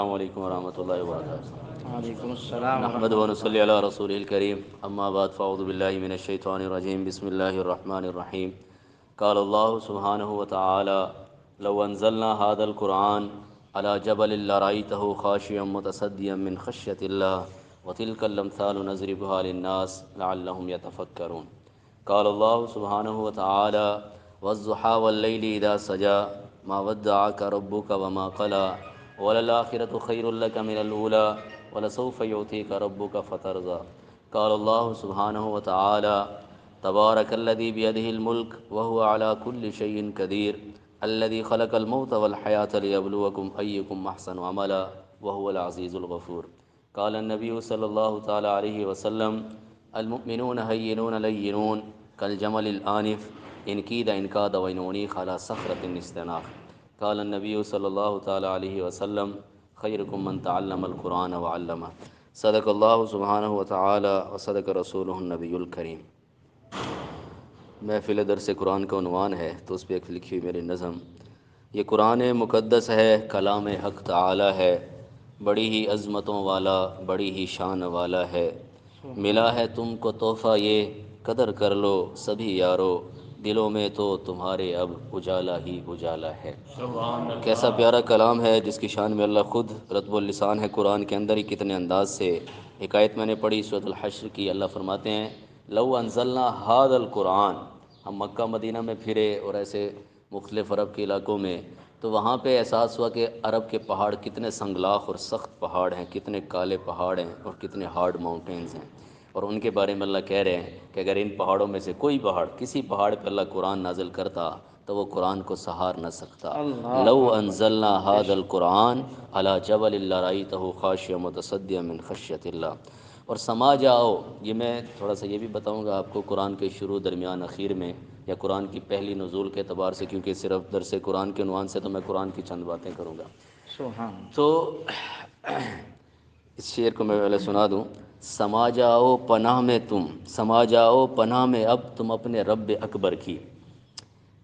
السلام علیکم ورحمۃ اللہ وبرکاتہ۔ وعلیکم السلام نحمد ورحمۃ و اللہ نصلی علی رسول الکریم، اما بعد فاعوذ باللہ من الشیطان الرجیم، بسم اللہ الرحمن الرحیم۔ قال اللہ سبحانہ وتعالی لو انزلنا هذا القرآن على جبل لرأيته خاشعا متصدعا من خشیۃ اللہ وتلك الامثال نضربها للناس لعلهم يتفکرون۔ قال اللہ سبحانہ وتعالی والضحى واللیل اذا سجى ما ودعك ربك وما قلى وللآخرة خير لك من الأولى ولسوف يعطيك ربك فترضى۔ قال الله سبحانه وتعالى تبارك الذي بيده الملك وهو على كل شيء قدير الذي خلق الموت والحياة ليبلوكم أيكم أحسن عملا وهو العزيز الغفور۔ قال النبي صلى الله تعالى عليه وسلم المؤمنون هينون لينون كالجمل الآنف إن كيد إن كاد وإن أنيخ على صخرة استناخ۔ قال النبی صلی اللہ تعالیٰ علیہ وسلم خیرکم من تعلم القرآن وعلمہ۔ صدق اللہ سبحانہ وتعالی وصدق رسولہ النبی الکریم۔ محفل درس قرآن کا عنوان ہے تو اس پہ ایک لکھی ہوئی میری نظم۔ یہ قرآن مقدس ہے، کلام حق تعالی ہے، بڑی ہی عظمتوں والا، بڑی ہی شان والا ہے۔ ملا ہے تم کو تحفہ یہ، قدر کر لو سبھی یارو، دلوں میں تو تمہارے اب اجالا ہی اجالا ہے۔ کیسا پیارا کلام ہے جس کی شان میں اللہ خود رتب اللسان ہے قرآن کے اندر ہی کتنے انداز سے۔ ایک آیت میں نے پڑھی سورۃ الحشر کی، اللہ فرماتے ہیں لو انزلنا ھذا القرآن۔ ہم مکہ مدینہ میں پھرے اور ایسے مختلف عرب کے علاقوں میں، تو وہاں پہ احساس ہوا کہ عرب کے پہاڑ کتنے سنگلاخ اور سخت پہاڑ ہیں، کتنے کالے پہاڑ ہیں اور کتنے ہارڈ ماؤنٹینز ہیں، اور ان کے بارے میں اللہ کہہ رہے ہیں کہ اگر ان پہاڑوں میں سے کوئی پہاڑ، کسی پہاڑ پہ اللہ قرآن نازل کرتا تو وہ قرآن کو سہار نہ سکتا۔ لو اللہ اکبر۔ انزلنا ھذا القرآن علی جبل لرأیتہ خاشعا متصدعا من خشیۃ اللہ۔ اور سما جاؤ، یہ میں تھوڑا سا یہ بھی بتاؤں گا آپ کو قرآن کے شروع درمیان اخیر میں، یا قرآن کی پہلی نزول کے اعتبار سے، کیونکہ صرف درس قرآن کے عنوان سے تو میں قرآن کی چند باتیں کروں گا۔ سبحان تو اس شعر کو میں پہلے سنا دوں۔ سما جاؤ پناہ میں تم، سما جاؤ پناہ میں اب تم اپنے رب اکبر کی،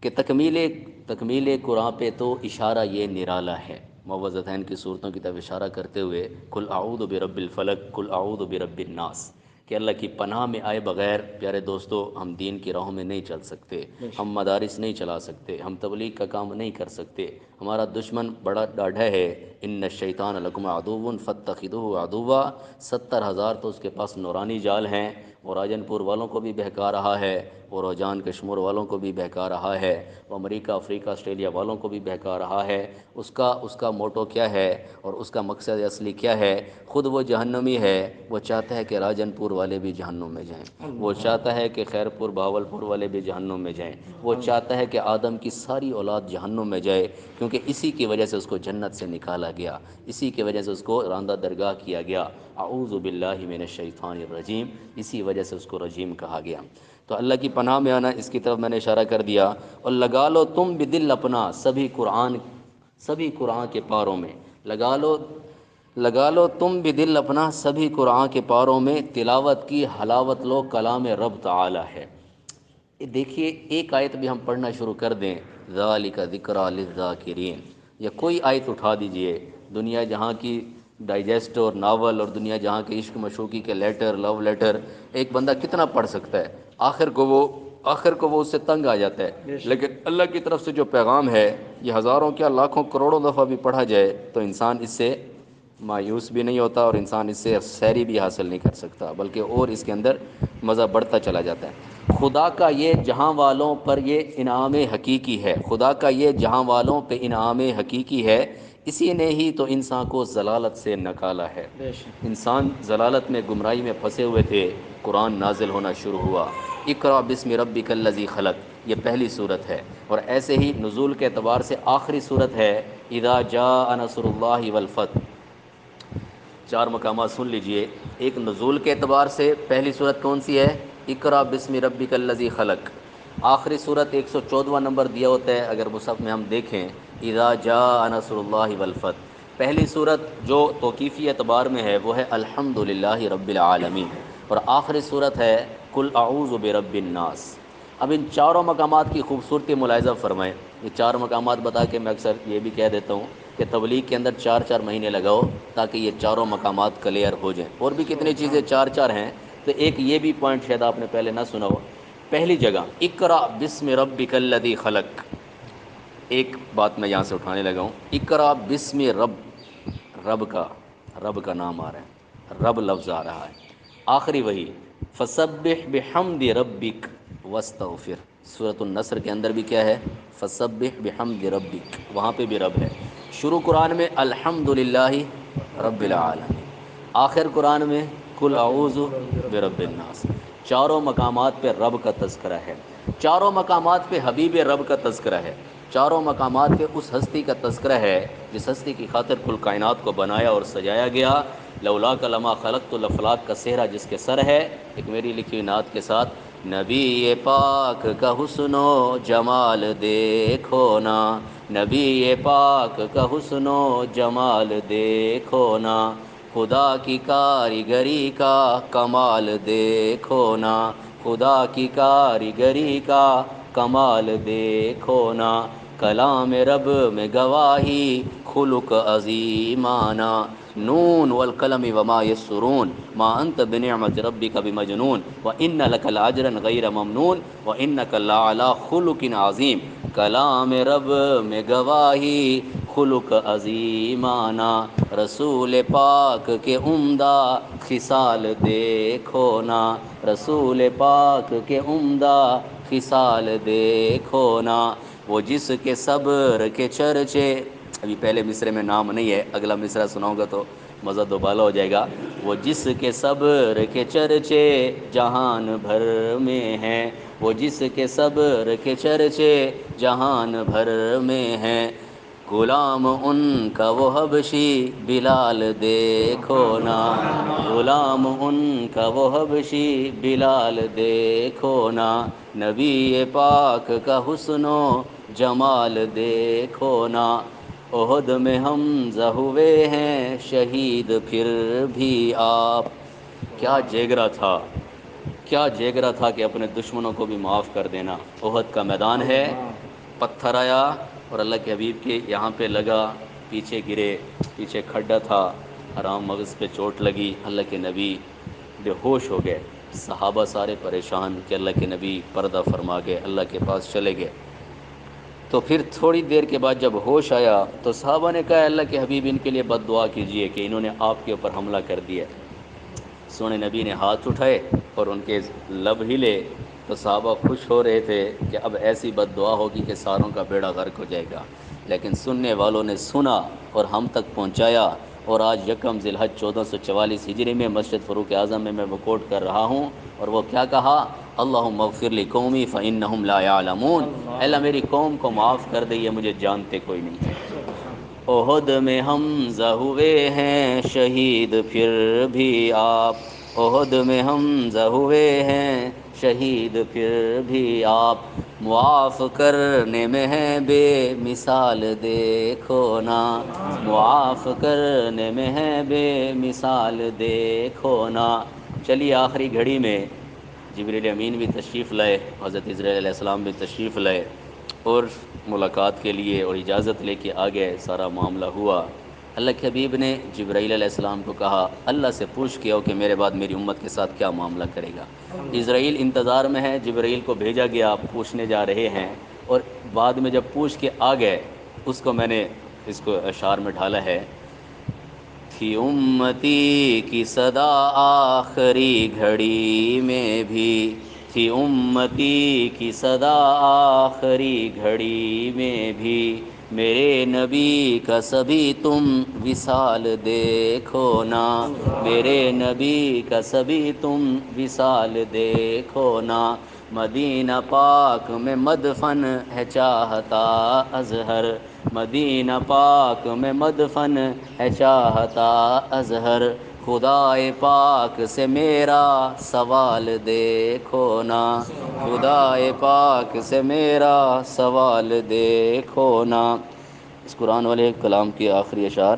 کہ تکمیل قرآن پہ تو اشارہ یہ نرالا ہے۔ معوذتین کی صورتوں کی طرف اشارہ کرتے ہوئے قل اعوذ برب الفلق قل اعوذ برب الناس، کہ اللہ کی پناہ میں آئے بغیر پیارے دوستو ہم دین کی راہوں میں نہیں چل سکتے، ہم مدارس نہیں چلا سکتے، ہم تبلیغ کا کام نہیں کر سکتے۔ ہمارا دشمن بڑا ڈاڈھا ہے، ان الشیطان لکم عدو فاتخذوہ عدوا، 70,000 تو اس کے پاس نورانی جال ہیں، وہ راجن پور والوں کو بھی بہکا رہا ہے، وہ روجان کشمور والوں کو بھی بہکا رہا ہے، وہ امریکہ افریقہ آسٹریلیا والوں کو بھی بہکا رہا ہے۔ اس کا موٹو کیا ہے اور اس کا مقصد اصلی کیا ہے؟ خود وہ جہنمی ہے، وہ چاہتا ہے کہ راجن پور والے بھی جہنم میں جائیں، وہ چاہتا ہے کہ خیر پور بہاول پور والے بھی جہنم میں جائیں، وہ چاہتا ہے کہ آدم کی ساری اولاد جہنم میں جائے، کیونکہ اسی کی وجہ سے اس کو جنت سے نکالا گیا، اسی کی وجہ سے اس کو راندہ درگاہ کیا گیا۔ اعوذ باللہ من الشیطان الرجیم، اسی وجہ سے اس کو رجیم کہا گیا۔ تو اللہ کی پناہ میں آنا، اس کی طرف میں نے اشارہ کر دیا۔ اور لگا لو تم بھی دل اپنا سبھی قرآن کے پاروں میں، لگا لو تم بھی دل اپنا سبھی قرآن کے پاروں میں، تلاوت کی حلاوت لو کلام رب تعالی ہے۔ دیکھیے ایک آیت بھی ہم پڑھنا شروع کر دیں، ذالک ذکریٰ للذاکرین، یا کوئی آیت اٹھا دیجئے، دنیا جہاں کی ڈائجسٹ اور ناول اور دنیا جہاں کے عشق مشوقی کے لیٹر، لو لیٹر، ایک بندہ کتنا پڑھ سکتا ہے؟ آخر کو وہ اس سے تنگ آ جاتا ہے۔ لیکن اللہ کی طرف سے جو پیغام ہے، یہ ہزاروں کیا لاکھوں کروڑوں دفعہ بھی پڑھا جائے تو انسان اس سے مایوس بھی نہیں ہوتا، اور انسان اس سے سیری بھی حاصل نہیں کر سکتا، بلکہ اور اس کے اندر مزہ بڑھتا چلا جاتا ہے۔ خدا کا یہ جہاں والوں پر یہ انعام حقیقی ہے، خدا کا یہ جہاں والوں پہ انعام حقیقی ہے، اسی نے ہی تو انسان کو ضلالت سے نکالا ہے۔ بے شک۔ انسان ضلالت میں، گمراہی میں پھنسے ہوئے تھے، قرآن نازل ہونا شروع ہوا۔ اقرأ بسم ربک الذی خلق، یہ پہلی صورت ہے، اور ایسے ہی نزول کے اعتبار سے آخری صورت ہے اذا جاء نصر اللہ والفتح۔ 4 مقامات سن لیجئے۔ ایک نزول کے اعتبار سے پہلی صورت کون سی ہے؟ اقرأ بسم ربک الذی خلق۔ آخری صورت 114واں نمبر دیا ہوتا ہے اگر مصحف میں ہم دیکھیں، اذا جاء نصر اللہ والفتح۔ پہلی صورت جو توقیفی اعتبار میں ہے وہ ہے الحمدللہ رب العالمین، اور آخری صورت ہے قل اعوذ برب الناس۔ اب ان چاروں مقامات کی خوبصورتی ملاحظہ فرمائیں۔ یہ 4 مقامات بتا کے میں اکثر یہ بھی کہہ دیتا ہوں کہ تبلیغ کے اندر 4 مہینے لگاؤ تاکہ یہ 4 مقامات کلیئر ہو جائیں۔ اور بھی کتنی چیزیں 4 ہیں، تو ایک یہ بھی پوائنٹ شاید آپ نے پہلے نہ سنا ہو۔ پہلی جگہ اقرا بسم ربک الذی خلق، ایک بات میں یہاں سے اٹھانے لگا ہوں، اقرا بسم رب کا نام آ رہا ہے، رب لفظ آ رہا ہے، آخری وہی فسبح بحمد ربک واستغفر۔ سورۃ النصر کے اندر بھی کیا ہے؟ فسبح بحمد ربک، وہاں پہ بھی رب ہے۔ شروع قرآن میں الحمد للہ رب العالمین، آخر قرآن میں قل اعوذ برب الناس۔ 4 مقامات پہ رب کا تذکرہ ہے، 4 مقامات پہ حبیب رب کا تذکرہ ہے، 4 مقامات پہ اس ہستی کا تذکرہ ہے جس ہستی کی خاطر کل کائنات کو بنایا اور سجایا گیا۔ لولاک لما خلقت الافلاک کا صحرا جس کے سر ہے، ایک میری لکھی ہوئی نعت کے ساتھ، نبی پاک کا حسن و جمال دیکھو نا، نبی پاک کا حسن و جمال دیکھو نا، خدا کی کاریگری کا کمال دیکھو نا، خدا کی کاریگری کا کمال دیکھو نا، کلام رب میں گواہی خلق عظیمانہ، نون والقلم وما یسرون ما انت بنعمت ربک بمجنون وان لک لاجرا غیر ممنون وانک لعلی خلق عظیم۔ کلام رب میں گواہی خلق عظیمانہ، رسول پاک کے عمدہ خصال دیکھو نا، رسول پاک کے عمدہ خصال دیکھو نا، وہ جس کے صبر کے چرچے، ابھی پہلے مصرے میں نام نہیں ہے، اگلا مصرع سناؤں گا تو مزہ دوبالا ہو جائے گا، وہ جس کے صبر کے چرچے جہان بھر میں ہیں، وہ جس کے صبر کے چرچے جہان بھر میں ہیں، غلام ان کا وہ حبشی بلال دیکھو نا، غلام ان کا وہ حبشی بلال دیکھو نا، نبی پاک کا حسن و جمال دیکھو نا، احد میں حمزہ ہوئے ہیں شہید پھر بھی آپ۔ کیا جیگرا تھا، کیا جیگرا تھا کہ اپنے دشمنوں کو بھی معاف کر دینا۔ احد کا میدان ہے، پتھر آیا اور اللہ کے حبیب کے یہاں پہ لگا، پیچھے گرے، پیچھے کھڈا تھا، حرام مغز پہ چوٹ لگی، اللہ کے نبی بے ہوش ہو گئے، صحابہ سارے پریشان کہ اللہ کے نبی پردہ فرما گئے، اللہ کے پاس چلے گئے۔ تو پھر تھوڑی دیر کے بعد جب ہوش آیا تو صحابہ نے کہا اللہ کے حبیب ان کے لیے بد دعا کیجئے کہ انہوں نے آپ کے اوپر حملہ کر دیا۔ سونے نبی نے ہاتھ اٹھائے اور ان کے لب ہلے تو صحابہ خوش ہو رہے تھے کہ اب ایسی بد دعا ہوگی کہ ساروں کا بیڑا غرق ہو جائے گا، لیکن سننے والوں نے سنا اور ہم تک پہنچایا، اور آج یکم ذی الحج 1444 ہجری میں مسجد فاروق اعظم میں وقوٹ کر رہا ہوں، اور وہ کیا کہا؟ اللہم اغفر لقومی فانہم لا یعلمون، اے اللہ میری قوم کو معاف کر دے، یہ مجھے جانتے کوئی نہیں۔ احد میں حمزہ ہوئے ہیں شہید پھر بھی آپ، احد میں حمزہ ہوئے ہیں شہید پھر بھی آپ، معاف کرنے میں ہے بے مثال دیکھو نا، معاف کرنے میں ہے بے مثال دیکھو نا۔ چلیے آخری گھڑی میں جبریل امین بھی تشریف لائے، حضرت عزرائیل علیہ السلام بھی تشریف لائے، اور ملاقات کے لیے اور اجازت لے کے آ گئے، سارا معاملہ ہوا۔ اللہ کے حبیب نے جبرائیل علیہ السلام کو کہا اللہ سے پوچھ کے آؤ کہ میرے بعد میری امت کے ساتھ کیا معاملہ کرے گا۔ اسرائیل انتظار میں ہے، جبرائیل کو بھیجا گیا، پوچھنے جا رہے ہیں، اور بعد میں جب پوچھ کے آ گئے اس کو میں نے اس کو اشعار میں ڈھالا ہے، تھی امتی کی صدا آخری گھڑی میں بھی، تھی امتی کی صدا آخری گھڑی میں بھی، میرے نبی کا سبھی تم وصال دیکھو نا، میرے نبی کا سبھی تم وصال دیکھو نا، مدینہ پاک میں مدفن ہے چاہتا اظہر، مدینہ پاک میں مدفن ہے چاہتا اظہر، خدائے پاک سے میرا سوال دیکھو نا، خدائے پاک سے میرا سوال دیکھو نا۔ اس قرآن والے کلام کی آخری اشعار،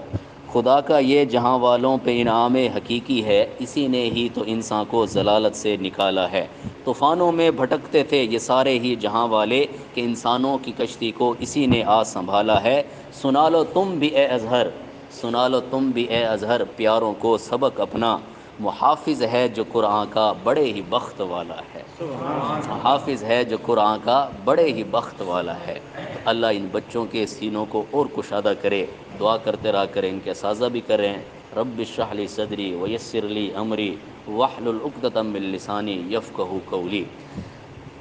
خدا کا یہ جہاں والوں پہ انعام حقیقی ہے، اسی نے ہی تو انسان کو ضلالت سے نکالا ہے، طوفانوں میں بھٹکتے تھے یہ سارے ہی جہاں والے کہ انسانوں کی کشتی کو اسی نے آج سنبھالا ہے۔ سنا لو تم بھی اے اظہر، سنا لو تم بھی اے اظہر، پیاروں کو سبق اپنا، محافظ ہے جو قرآن کا بڑے ہی بخت والا ہے، محافظ ہے جو قرآن کا بڑے ہی بخت والا ہے۔ تو اللہ ان بچوں کے سینوں کو اور کشادہ کرے، دعا کرتے رہا کریں، ان کے اساتذہ بھی کریں۔ رب اشرح لی صدری ویسر لی امری واحلل عقدۃ من لسانی یفقہوا قولی۔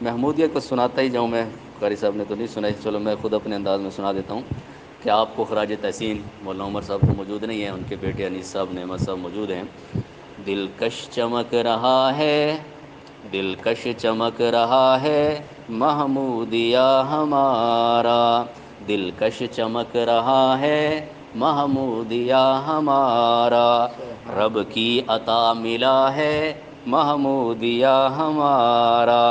محمودیہ کو سناتا ہی جاؤں میں، قاری صاحب نے تو نہیں سنائی، چلو میں خود اپنے انداز میں سنا دیتا ہوں کہ آپ کو خراج تحسین۔ مولانا عمر صاحب تو موجود نہیں ہیں، ان کے بیٹے انیس صاحب نعمت صاحب موجود ہیں۔ دلکش چمک رہا ہے، دلکش چمک رہا ہے محمودیہ ہمارا، دلکش چمک رہا ہے محمودیہ ہمارا، رب کی عطا ملا ہے محمودیہ ہمارا،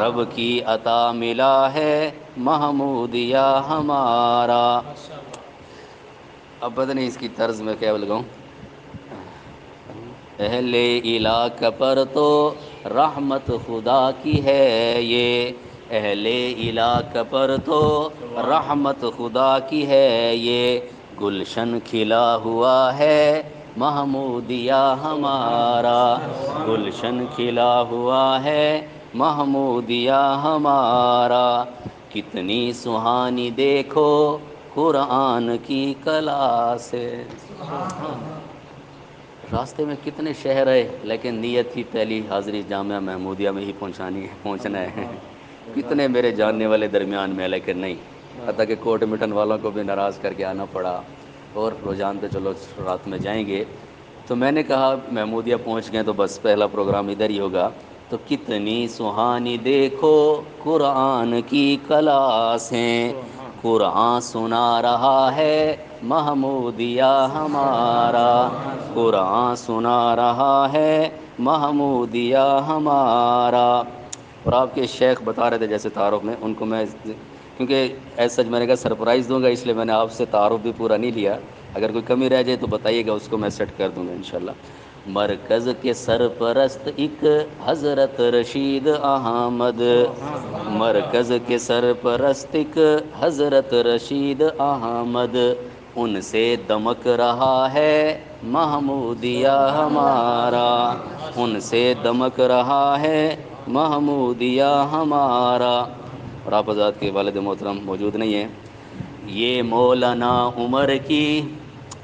رب کی عطا ملا ہے محمودیہ ہمارا۔ اب پتہ نہیں اس کی طرز میں کیا لگاؤں۔ اہل علاقہ پر تو رحمت خدا کی ہے یہ، اہل علاقہ پر تو رحمت خدا کی ہے یہ، گلشن کھلا ہوا ہے محمودیہ ہمارا، گلشن کھلا ہوا ہے محمودیہ ہمارا، کتنی سہانی دیکھو قرآن کی کلا سے۔ راستے میں کتنے شہر آئے لیکن نیت تھی پہلی حاضری جامعہ محمودیہ میں ہی پہنچنا ہے۔ کتنے میرے جاننے والے درمیان میں، لیکن نہیں، حتیٰ کہ کوٹ مٹن والوں کو بھی ناراض کر کے آنا پڑا، اور روزان تو چلو رات میں جائیں گے۔ تو میں نے کہا محمودیہ پہنچ گئے تو بس پہلا پروگرام ادھر ہی ہوگا۔ تو کتنی سہانی دیکھو قرآن کی کلا سے، قرآن سنا رہا ہے محمودیہ ہمارا، قرآن سنا رہا ہے محمودیہ ہمارا۔ اور آپ کے شیخ بتا رہے تھے جیسے تعارف میں، ان کو میں کیونکہ ایسا میں نے کہا سرپرائز دوں گا، اس لیے میں نے آپ سے تعارف بھی پورا نہیں لیا، اگر کوئی کمی رہ جائے تو بتائیے گا، اس کو میں سیٹ کر دوں گا انشاءاللہ۔ مرکز کے سرپرست ایک حضرت رشید احمد، مرکز کے سرپرست ایک حضرت رشید احمد، ان سے دمک رہا ہے محمودیہ ہمارا، ان سے دمک رہا ہے محمودیہ ہمارا۔ اور آپ حضرات کے والد محترم موجود نہیں ہیں۔ یہ مولانا عمر کی،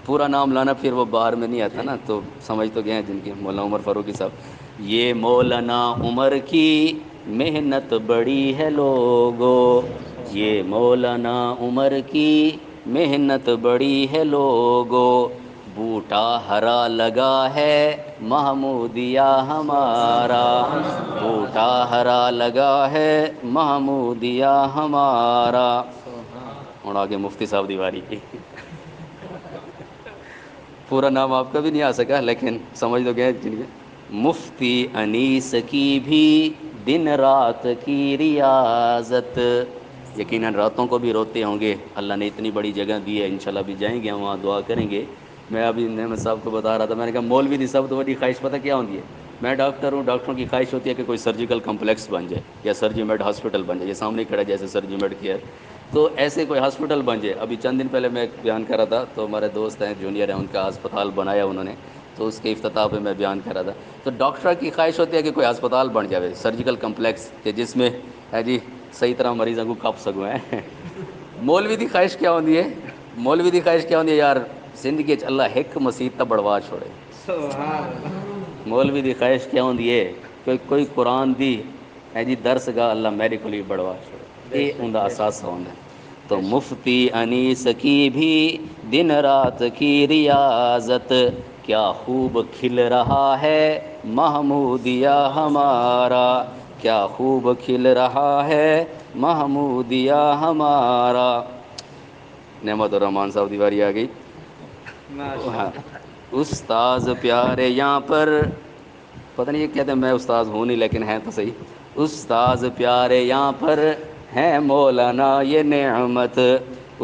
پورا نام لانا پھر وہ باہر میں نہیں آتا نا، تو سمجھ تو گئے ہیں جن کی، مولانا عمر فاروقی صاحب۔ یہ مولانا عمر کی محنت بڑی ہے لوگو، یہ مولانا عمر کی محنت بڑی ہے لوگو، بوٹا ہرا لگا ہے محمودیہ ہمارا، بوٹا ہرا لگا ہے محمودیہ ہمارا۔ اور آگے مفتی صاحب دیواری کی، پورا نام آپ کا بھی نہیں آ سکا لیکن سمجھ تو گئے جن کے۔ مفتی انیس کی بھی دن رات کی ریاضت، یقیناً راتوں کو بھی روتے ہوں گے، اللہ نے اتنی بڑی جگہ دی ہے، انشاءاللہ بھی جائیں گے وہاں دعا کریں گے۔ میں ابھی نعمت صاحب کو بتا رہا تھا، میں نے کہا مولوی دی سب تو بڑی خواہش پتہ کیا ہوتی ہے؟ میں ڈاکٹر ہوں، ڈاکٹروں کی خواہش ہوتی ہے کہ کوئی سرجیکل کمپلیکس بن جائے یا سرجی میڈ ہاسپٹل بن جائے، یہ سامنے کھڑا ہے جیسے سرجی میڈ کی ہے، تو ایسے کوئی ہاسپٹل بن جائے۔ ابھی چند دن پہلے میں ایک بیان کر رہا تھا، تو ہمارے دوست ہیں جونیئر ہیں، ان کا ہسپتال بنایا انہوں نے، تو اس کے افتتاح پہ میں بیان کر رہا تھا۔ تو ڈاکٹر کی خواہش ہوتی ہے کہ کوئی ہسپتال بن جائے سرجیکل کمپلیکس، کہ جس میں ہے جی صحیح طرح مریضوں کو کپ سکوں ہیں۔ مولوی دی خواہش کیا ہوتی ہے؟ مولوی دی خواہش کیا ہوتی ہے؟ یار زندگی اللہ ایک مسیت بڑھوا چھوڑے۔ مولوی دی خواہش کیا ہوتی ہے کہ کوئی قرآن دی ہے جی درس گاہ اللہ میرے کو لیے بڑھوا چھوڑے، یہ ان کا احساس ہوتا ہے۔ تو مفتی انیس کی بھی دن رات کی ریاضت، کیا خوب کھل رہا ہے محمودیہ ہمارا، کیا خوب کھل رہا ہے محمودیہ ہمارا۔ نعمت الرحمان صاحب دیواری آ گئی۔ ہاں، استاذ پیارے یہاں پر، پتہ نہیں یہ کہتے ہیں میں استاذ ہوں نہیں لیکن ہیں تو صحیح، استاذ پیارے یہاں پر ہیں مولانا یہ نعمت،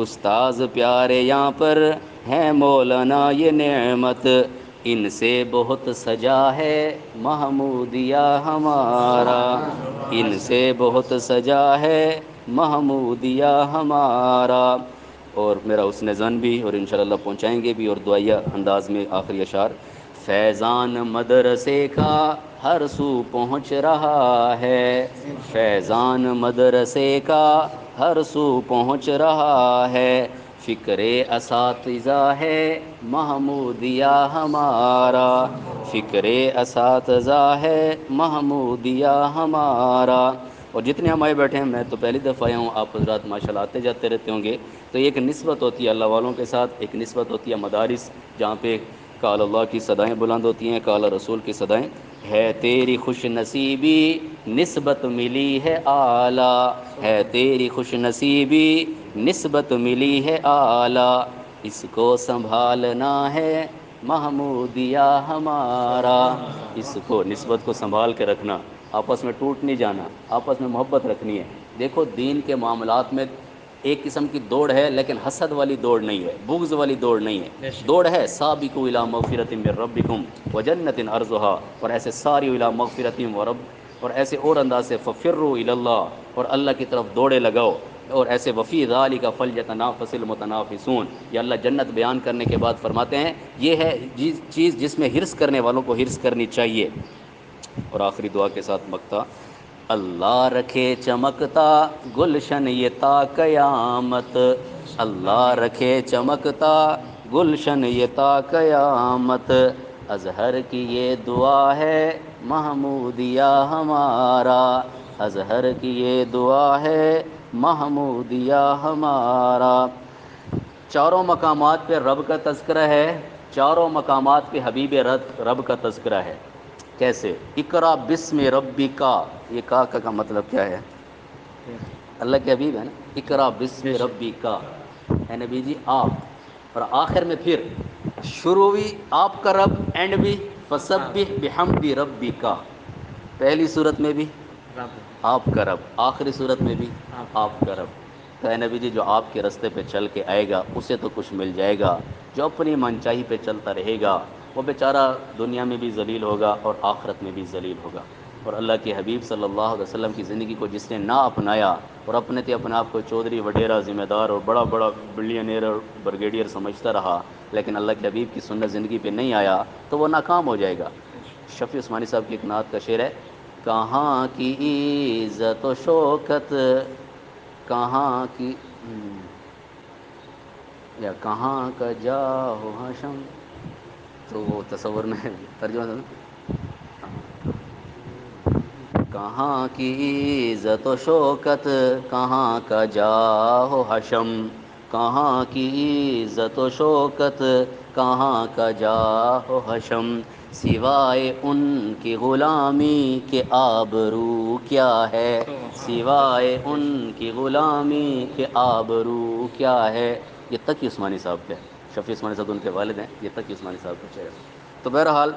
استاذ پیارے یہاں پر ہیں مولانا یہ نعمت، ان سے بہت سجا ہے محمودیہ ہمارا، ان سے بہت سجا ہے محمودیہ ہمارا. اور میرا حسن ظن بھی، اور انشاءاللہ پہنچائیں گے بھی، اور دعائیہ انداز میں آخری اشعار. فیضان مدرسے کا ہر سو پہنچ رہا ہے، فیضان مدرسے کا ہر سو پہنچ رہا ہے، فکر اساتذہ ہے محمودیہ ہمارا، فکر اساتذہ ہے محمودیہ ہمارا. اور جتنے ہم آئے بیٹھے ہیں، میں تو پہلی دفعہ آیا ہوں، آپ حضرات ماشاءاللہ آتے جاتے رہتے ہوں گے، تو ایک نسبت ہوتی ہے اللہ والوں کے ساتھ، ایک نسبت ہوتی ہے مدارس جہاں پہ قال اللہ کی صدائیں بلند ہوتی ہیں، قال رسول کی صدائیں. ہے تیری خوش نصیبی نسبت ملی ہے اعلیٰ، ہے تیری خوش نصیبی نسبت ملی ہے اعلیٰ، اس کو سنبھالنا ہے محمودیہ ہمارا. اس کو، نسبت کو سنبھال کے رکھنا، آپس میں ٹوٹ نہیں جانا، آپس میں محبت رکھنی ہے. دیکھو دین کے معاملات میں ایک قسم کی دوڑ ہے، لیکن حسد والی دوڑ نہیں ہے، بغض والی دوڑ نہیں ہے. دوڑ ہے سابقوا الی مغفرۃ من ربکم وجنۃ عرضھا، اور ایسے ساری الی مغفرۃ ورب، اور ایسے اور انداز سے ففروا الی اللہ، اور اللہ کی طرف دوڑے لگاؤ. اور ایسے وفی ذالک فلیتنافس المتنافسون. یہ اللہ جنت بیان کرنے کے بعد فرماتے ہیں یہ ہے چیز جس میں حرص کرنے والوں کو حرص کرنی چاہیے. اور آخری دعا کے ساتھ مکتا. اللہ رکھے چمکتا گلشن یہ تا قیامت، اللہ رکھے چمکتا گلشن یہ تا قیامت، اظہر کی یہ دعا ہے محمودیہ ہمارا، اظہر کی یہ دعا ہے محمودیہ ہمارا. چاروں مقامات پہ رب کا تذکرہ ہے، چاروں مقامات پہ حبیب رب کا تذکرہ ہے. کیسے؟ اقرا بسم ربک، یہ کا مطلب کیا ہے؟ اللہ کے حبیب ہے نا. اقرا بسم ربک، اے نبی جی آپ، اور آخر میں پھر شروع بھی آپ کا رب، اینڈ بھی فسبح بحمد ربک. پہلی صورت میں بھی آپ کا رب، آخری صورت میں بھی آپ کا رب. تو اے نبی جی جو آپ کے رستے پہ چل کے آئے گا اسے تو کچھ مل جائے گا، جو اپنی منچاہی پہ چلتا رہے گا وہ بیچارہ دنیا میں بھی ذلیل ہوگا اور آخرت میں بھی ذلیل ہوگا. اور اللہ کے حبیب صلی اللہ علیہ وسلم کی زندگی کو جس نے نہ اپنایا اور اپنے آپ کو چودھری وڈیرا ذمہ دار اور بڑا بلینئر اور برگیڈیئر سمجھتا رہا، لیکن اللہ کے حبیب کی سنت زندگی پہ نہیں آیا تو وہ ناکام ہو جائے گا. شفیع عثمانی صاحب کی ایک نعت کا شعر ہے، کہاں کی عزت و شوکت، کہاں کی یا کہاں کا جاہ و حشم، تو وہ تصور میں ترجمہ، کہاں کی عزت و شوکت، کہاں کا جاہ و حشم، کہاں کی عزت و شوکت، کہاں کا جاہ و حشم، سوائے ان کی غلامی کے آبرو کیا ہے، سوائے ان کی غلامی کے آبرو کیا ہے. یہ تقی عثمانی صاحب کے، شفیع عثمانی صاحب ان کے والد ہیں، یہ تقی عثمانی صاحب کا شعر ہے. تو بہرحال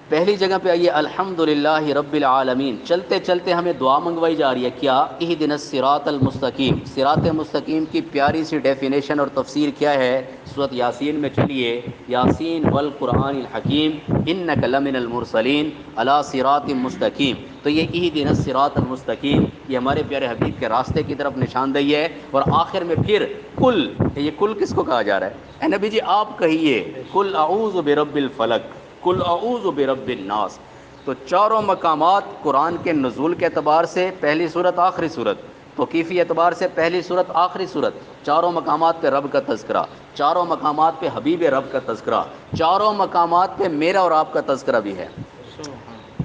پہلی جگہ پہ آئیے الحمدللہ رب العالمین. چلتے چلتے ہمیں دعا منگوائی جا رہی ہے کیا؟ اہدنا الصراط المستقیم. صراط مستقیم کی پیاری سی ڈیفینیشن اور تفسیر کیا ہے؟ سورۃ یاسین میں چلیے، یاسین والقرآن الحکیم انک لمن المرسلین علی صراط مستقیم. تو یہ اہدنا الصراط المستقیم یہ ہمارے پیارے حبیب کے راستے کی طرف نشاندہی ہے. اور آخر میں پھر کل، یہ کل کس کو کہا جا رہا ہے؟ اے نبی جی آپ کہیے کل اعوذ برب الفلق، کل اعوذ برب الناس. تو چاروں مقامات قرآن کے نزول کے اعتبار سے پہلی صورت آخری صورت، توقیفی اعتبار سے پہلی صورت آخری صورت، چاروں مقامات پہ رب کا تذکرہ، چاروں مقامات پہ حبیب رب کا تذکرہ، چاروں مقامات پہ میرا اور آپ کا تذکرہ بھی ہے.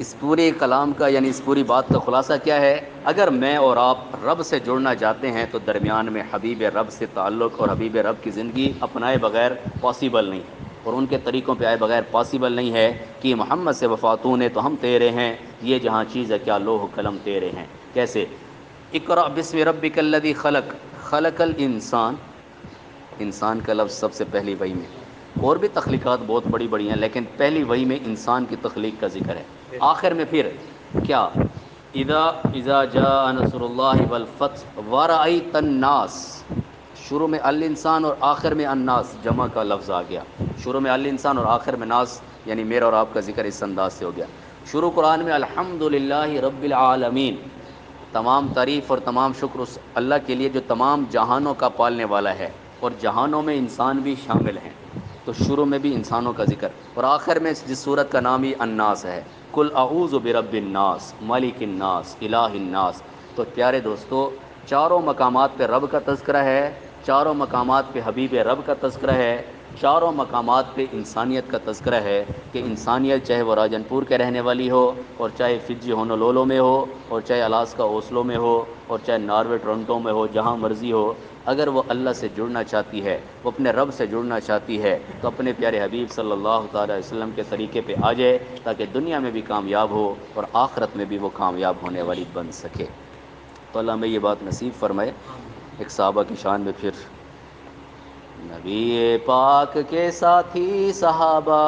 اس پورے کلام کا یعنی اس پوری بات کا خلاصہ کیا ہے؟ اگر میں اور آپ رب سے جڑنا چاہتے ہیں تو درمیان میں حبیب رب سے تعلق اور حبیب رب کی زندگی اپنائے بغیر پاسیبل نہیں ہے، اور ان کے طریقوں پہ آئے بغیر پاسیبل نہیں ہے کہ محمد سے وفاتون ہے تو ہم تیرے ہیں، یہ جہاں چیز ہے کیا لوح قلم تیرے ہیں. کیسے؟ اقرأ بسم ربک الذی خلق، خلق الانسان، انسان کا لفظ سب سے پہلی وحی میں، اور بھی تخلیقات بہت بڑی بڑی ہیں لیکن پہلی وحی میں انسان کی تخلیق کا ذکر ہے. آخر میں پھر کیا؟ اذا جاء نصر اللہ والفتح ورأیت الناس. شروع میں الانسان اور آخر میں الناس، جمع کا لفظ آ گیا. شروع میں الانسان اور آخر میں ناس، یعنی میرا اور آپ کا ذکر اس انداز سے ہو گیا. شروع قرآن میں الحمدللہ رب العالمین، تمام تعریف اور تمام شکر اس اللہ کے لیے جو تمام جہانوں کا پالنے والا ہے، اور جہانوں میں انسان بھی شامل ہیں، تو شروع میں بھی انسانوں کا ذکر، اور آخر میں جس صورت کا نام ہی الناس ہے، قل اعوذ برب الناس ملک الناس الہ الناس۔ تو پیارے دوستو، چاروں مقامات پہ رب کا تذکرہ ہے، چاروں مقامات پہ حبیب رب کا تذکرہ ہے، چاروں مقامات پہ انسانیت کا تذکرہ ہے کہ انسانیت چاہے وہ راجن پور کے رہنے والی ہو، اور چاہے فجی ہونولولو میں ہو، اور چاہے الاسکا اوسلو میں ہو، اور چاہے ناروے ٹورنٹو میں ہو، جہاں مرضی ہو، اگر وہ اللہ سے جڑنا چاہتی ہے، وہ اپنے رب سے جڑنا چاہتی ہے، تو اپنے پیارے حبیب صلی اللہ تعالیٰ علیہ وسلم کے طریقے پہ آ جائے، تاکہ دنیا میں بھی کامیاب ہو اور آخرت میں بھی وہ کامیاب ہونے والی بن سکے۔ تو اللہ ہمیں یہ بات نصیب فرمائے۔ ایک صحابہ کی شان میں پھر، نبی پاک کے ساتھی صحابہ،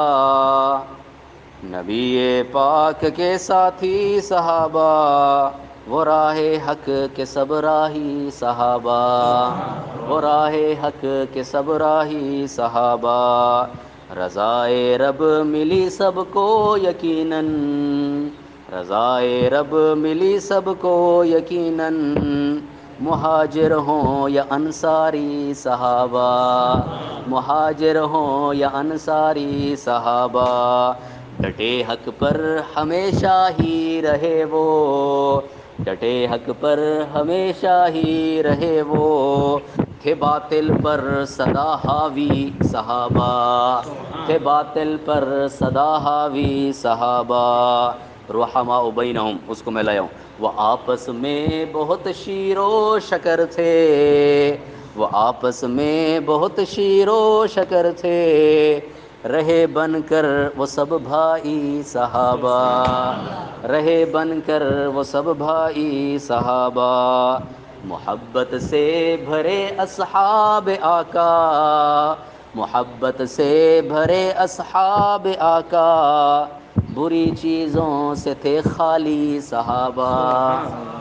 نبی پاک کے ساتھی صحابہ، وہ راہ حق کے سب راہی صحابہ، وہ راہ حق کے سب راہی صحابہ، رضائے رب ملی سب کو یقیناً، رضائے رب ملی سب کو یقیناً، مہاجر ہوں یا انصاری صحابہ، مہاجر ہوں یا انصاری صحابہ، ڈٹے حق پر ہمیشہ ہی رہے وہ، ڈٹے حق پر ہمیشہ ہی رہے وہ، تھے باطل پر سدا حاوی صحابہ، تھے باطل پر سدا حاوی صحابہ، رحماء بینہم، اس کو میں لایا ہوں، وہ آپس میں بہت شیر و شکر تھے، وہ آپس میں بہت شیر و شکر تھے، رہے بن کر وہ سب بھائی صحابہ، رہے بن کر وہ سب بھائی صحابہ، محبت سے بھرے اصحاب آقا، محبت سے بھرے اصحاب آقا، بری چیزوں سے تھے خالی صحابہ،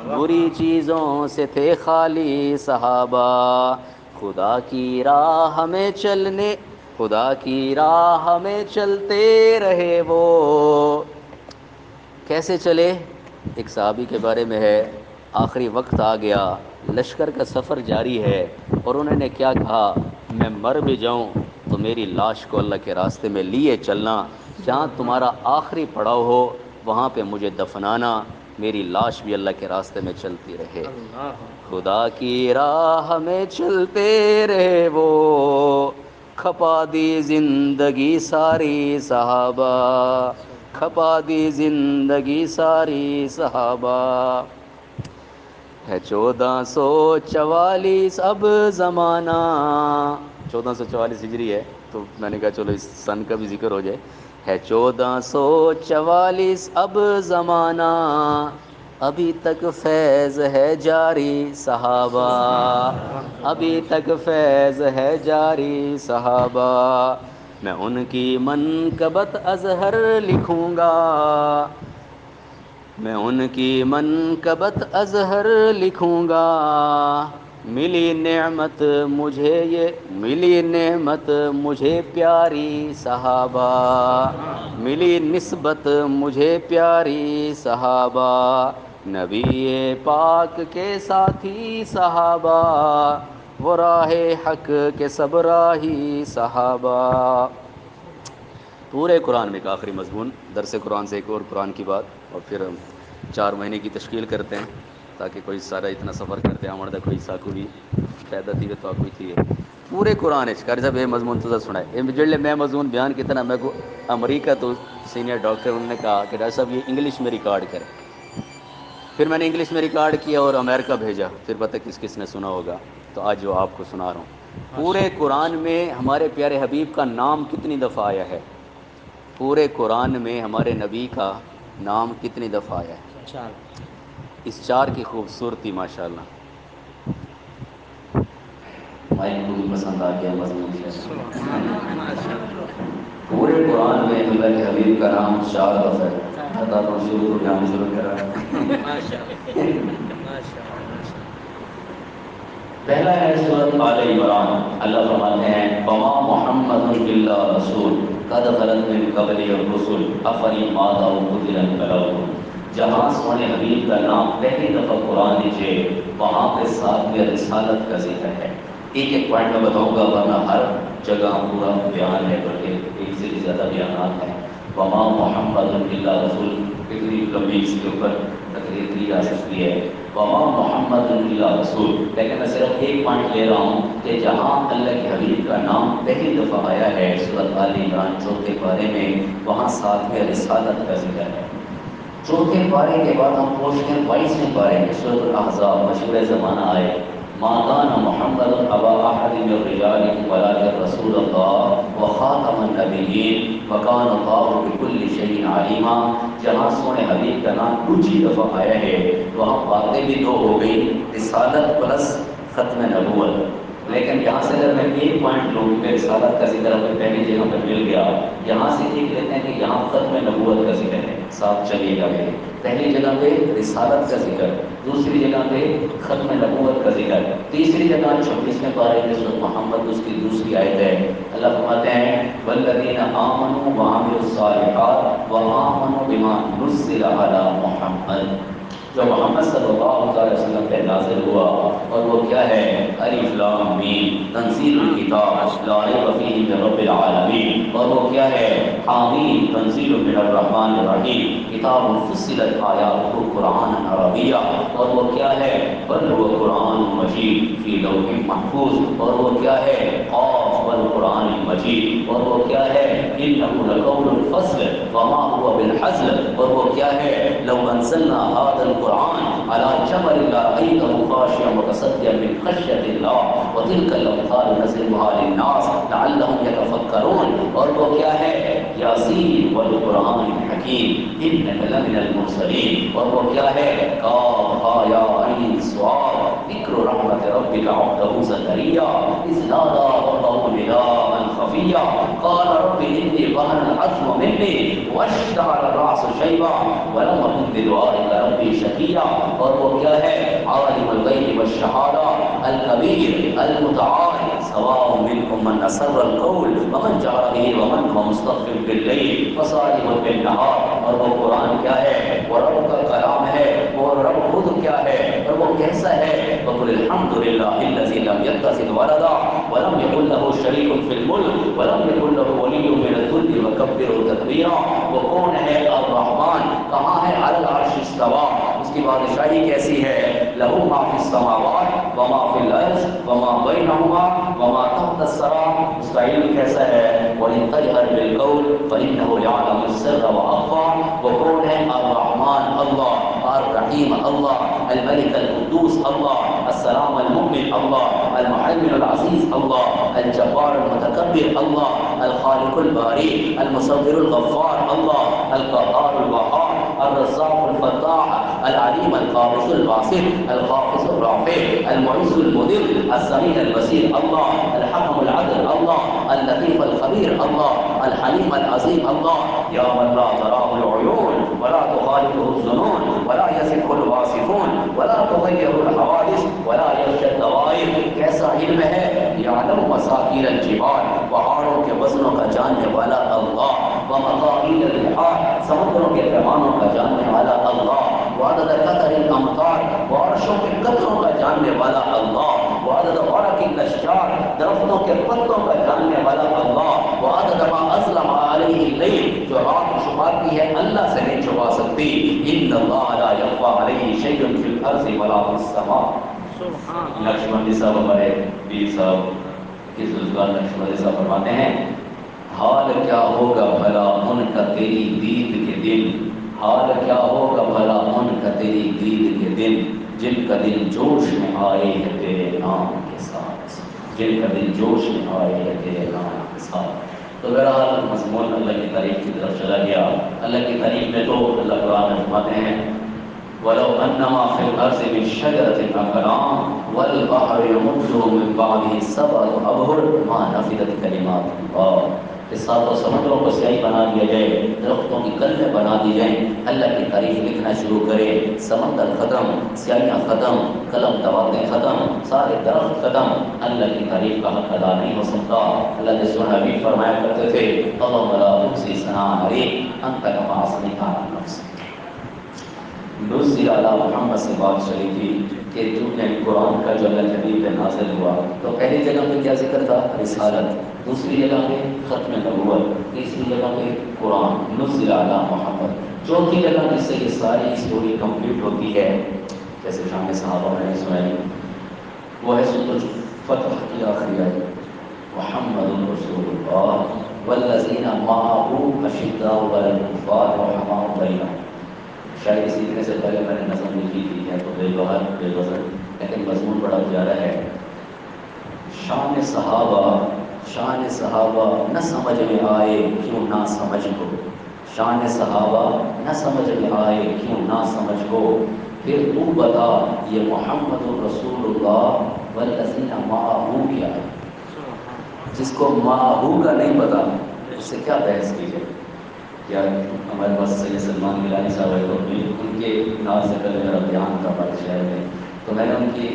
بری چیزوں سے تھے خالی صحابہ، خدا کی راہ میں چلنے، خدا کی راہ میں چلتے رہے وہ، کیسے چلے؟ ایک صحابی کے بارے میں ہے، آخری وقت آ گیا، لشکر کا سفر جاری ہے، اور انہوں نے کیا کہا، میں مر بھی جاؤں تو میری لاش کو اللہ کے راستے میں لیے چلنا، جہاں تمہارا آخری پڑاؤ ہو وہاں پہ مجھے دفنانا، میری لاش بھی اللہ کے راستے میں چلتی رہے، خدا کی راہ میں چلتے رہے وہ، کھپا دی زندگی ساری صحابہ، کھپا دی زندگی ساری صحابہ، ہے 1444 اب زمانہ، 1444 ہجری ہے، تو میں نے کہا چلو اس سن کا بھی ذکر ہو جائے، ہے 1444 اب زمانہ، ابھی تک فیض ہے جاری صحابہ، ابھی تک فیض ہے جاری صحابہ، میں ان کی منقبت ازہر لکھوں گا، میں ان کی منقبت ازہر لکھوں گا، ملی نعمت مجھے یہ، ملی نعمت مجھے پیاری صحابہ، ملی نسبت مجھے پیاری صحابہ، نبی پاک کے ساتھی صحابہ، وہ راہ حق کے سب راہی صحابہ۔ پورے قرآن میں ایک آخری مضمون، درس قرآن سے ایک اور قرآن کی بات، اور پھر ہم 4 مہینے کی تشکیل کرتے ہیں، تاکہ کوئی سارا اتنا سفر کرتے ہیں ہمارا کوئی ساکو بھی پیدا تھی تو کوئی تھی پورے قرآن کر جب یہ مضمون تو سنا ہے جڑے میں مضمون بیان کتنا میں کو امریکہ تو سینئر ڈاکٹر انہوں نے کہا کہ ڈاکٹر صاحب یہ انگلش میں ریکارڈ کریں، پھر میں نے انگلش میں ریکارڈ کیا اور امریکہ بھیجا، پھر پتہ کس کس نے سنا ہوگا، تو آج جو آپ کو سنا رہا ہوں، پورے قرآن میں ہمارے پیارے حبیب کا نام کتنی دفعہ آیا ہے، پورے قرآن میں ہمارے نبی کا نام کتنی دفعہ آیا ہے؟ اس 4 کی خوبصورتی ماشاءاللہ، مائک کو بھی پسند آ گیا مضمون سے، پورے قرآن میں اللہ کے حبیب کا نام 4 دفعہ ہے، بتا دو شروع جان شروع کرا، پہلا ہے سورۃ آل عمران، اللہ فرماتے ہیں وما محمد الا رسول، قد خلت من قبل الرسل افری مات او قتل انقلبتم. جہاں سونے حبیب کا نام پہلی دفعہ قرآن نیچے وہاں پہ ساتھ میں رسالت کا ذکر ہے. ایک ایک پوائنٹ میں بتاؤں گا ورنہ ہر جگہ پورا بیان ہے بلکہ ایک سے بھی زیادہ بیانات ہیں. وما محمد الا رسول، اتنی لمبی اس کے اوپر تقریر کی جا سکتی ہے. وما محمد الا رسول، لیکن میں صرف ایک پوائنٹ لے رہا ہوں کہ جہاں اللہ کے حبیب کا نام پہلی دفعہ آیا ہے سورۃ آل عمران 4 پارے میں، وہاں ساتھ میں رسالت کا ذکر ہے. 4 پارے کے بعد ہم پہنچتے ہیں 22ویں پارے میں سورۃ الاحزاب. مشہور زمانہ آئے ما کان محمد ابا احد من رجالکم ولکن رسول اللہ وخاتم النبیین وکان اللہ بکل شیء علیما. جہاں سونے حبیب کا نام دوسری دفعہ آیا ہے وہاں باتیں بھی دو ہو گئی، رسالت پلس ختم نبوت. لیکن یہاں سے اگر میں ایک پوائنٹ لوں کہ رسالت کا ذکر ہمیں پہلی جگہ پر مل گیا، یہاں سے دیکھ لیتے ہیں کہ یہاں ختم نبوت کا ذکر ہے. ساتھ چلیے گا میرے، پہلی جگہ پہ رسالت کا ذکر، دوسری جگہ پہ ختم نبوت کا ذکر، تیسری جگہ 26ویں پارے میں سورۃ محمد اس کی دوسری آیت ہے. اللہ فرماتے ہیں والذین آمنوا وعملوا الصالحات وآمنوا بما نزل علی محمد. جو محمد صلی اللہ علیہ وسلم پہ نازل ہوا اور وہ کیا ہے؟ الف لام میم تنزیل الکتاب لا ریب فیہ من رب العالمین. اور وہ کیا ہے؟ حامیم تنزیل من الرحمن الرحیم کتاب فصلت آیاتہ قرآنا عربیہ. اور وہ کیا ہے؟ بل هو قرآن مجید فی لوح محفوظ. اور وہ کیا ہے؟ قاف والقرآن المجید. اور وہ کیا ہے؟ انہ لقول الفصل وما هو بالحزل. اور وہ کیا ہے؟ لو انزلنا هذا القرآن على جبل لرأيته خاشعا متصدعا من خشية الله وتلك الأمثال نضربها للناس لعلهم يتفكرون. اور وہ کیا ہے؟ یاسین والقرآن الحکیم انک لمن المرسلین. اور وہ کیا ہے؟ کاف ہا یا عین صاد ذکر رحمت ربک عبدہ زکریا اذ نادى ربه نداء خفیا قال رب انی وهن العظم منی واشتعل الرأس شیبا ولم اکن بدعائک ربی شقیا. اور وہ کیا ہے؟ عالم الغیب والشہادہ الکبیر المتعال سواء منکم من اسر القول ومن جهر به ومن هو مستخف باللیل وصارم بالنہار. اور وہ قرآن کیا ہے؟ وہ رب کا کلام ہے. وہ رب خود کیا ہے اور وہ کیسا ہے؟ وقل الحمد للہ الذی لم یتخذ ولدا ولم یکن له شریک فی الملک ولم یکن له ولی من الذل وکبرہ تکبیرا. وہ کون ہے؟ الرحمن. کہاں ہے؟ علی العرش استوى. اس کی بادشاہی کیسی ہے؟ لہ ما فی السماوات وما فی الارض وما بینہما وما تحت الثری. اس کا علم کیسا ہے؟ وَإِن تَجْهَرْ بِالْقَوْلِ فَإِنَّهُ يَعْلَمُ السِّرَّ وَأَخْفَى. وہ کون ہے؟ الرحمن اللہ، الرحیم اللہ، الملک القدوس اللہ، السلام المؤمن اللہ، المحیمن العزیز اللہ، الجبار المتکبر اللہ، الخالق الباری، المصور الغفار اللہ، القهار الوهاب، الرزاق الفتاح، العلیم القابض الباسط، الخافض الرافع، المعز المذل، السمیع البصیر اللہ، الحکم العدل اللہ، اللطیف الخبیر اللہ، الحلیم العظیم اللہ. یا من لا تراہ العیون ولا تخالفه الظنون ولا یصفه الواصفون ولا تغیر الحوادث ولا یخشى الدوائر. کیسا علم ہے؟ یعلم مساکین الجبال، پہاڑوں کے وزنوں کا جاننے والا اللہ. ومقامیر البحار، سمندروں کے پیمانوں کا جاننے والا اللہ. وعدد قطر الامطار، بارشوں کے قطروں کا جاننے والا اللہ. وعدد ورق الاشجار، درختوں کے پتوں کا جاننے والا اللہ. وعدد ما اظلم علیہ اللیل، جو رات چھپاتی ہے اللہ سے نہیں چھپا سکتی. ان اللہ لا یخفی علیہ شیء فی الارض ولا فی السماء. لکشمن صاحب ہمارے پیر صاحب کس روزگار لکشمن صاحب فرماتے ہیں حال کیا ہوگا بھلا ان کا تیری دید کے دن. حال کیا ہوگا بھلا ان کا تیری دید کے دن جن کا دل جوش میں آئے ہے تیرے نام کے ساتھ. جن کا دل جوش میں آئے ہے تیرے نام کے ساتھ. تو بہرحال مضمون اللہ کی تعریف کی طرف چلا گیا. اللہ کی تعریف میں تو اللہ قرآن میں فرماتے ہیں وَلَوْ أَنَّمَا فِي الْأَرْضِ مِن شَجَرَةٍ أَقْلَامٌ وَالْبَحْرُ يَمُدُّهُ مِن بَعْدِهِ سَبْعَةُ أَبْحُرٍ مَا نَفِدَتْ كَلِمَاتُ اللَّهِ. کہ ساتوں سمندروں کو سیاہی بنا دیا جائے، درختوں کی کلمیں بنا دی جائیں، اللہ کی تعریف لکھنا شروع کرے، سمندر ختم، سیاہیاں ختم، قلم دواتیں ختم، سارے درخت ختم، اللہ کی تعریف کا حق ادا نہیں ہو سکتا۔ اللہ کے سنہ حبیب فرمایا کرتے تھے اللہم لا احصی ثناء علیک انت کما اثنیت علی نفسک۔ نزل علی محمد سے بات چلی تھی کہ چونکہ قرآن کا جو اللہ حبیب پہ نازل ہوا تو پہلی جگہ پہ کیا ذکر تھا؟ رسالت، دوسری جگہ پہ ختم نبوت، تیسری جگہ پہ قرآن نزل علی محمد، چوتھی جگہ جس سے یہ ساری اسٹوری کمپلیٹ ہوتی ہے جیسے شان صحابہ میں نے سنائی، وہ ہے سورۃ فتح کی آخری آیت محمد رسول اللہ والذین معہ اشداء علی الکفار رحماء بینہم۔ شاید اسی طرح سے پہلے میں نے نظم لکھی تھی یا تو بے بہر بے وزن، لیکن مضمون بڑا پیارا ہے۔ شان صحابہ نہ سمجھ میں آئے کیوں نہ سمجھ کو، شان صحابہ نہ سمجھ میں آئے کیوں نہ سمجھ کو، پھر تو بتا یہ محمد رسول اللہ والذین معہ کیا ہے۔ جس کو معہ کا نہیں پتا اس سے کیا بحث کی جائے؟ یا ہمارے پاس سید سلمان گیلانی صاحب ہے تو ان کے نام سے پہلے میرا بیان تھا بڑے شہر میں، تو میں نے ان کی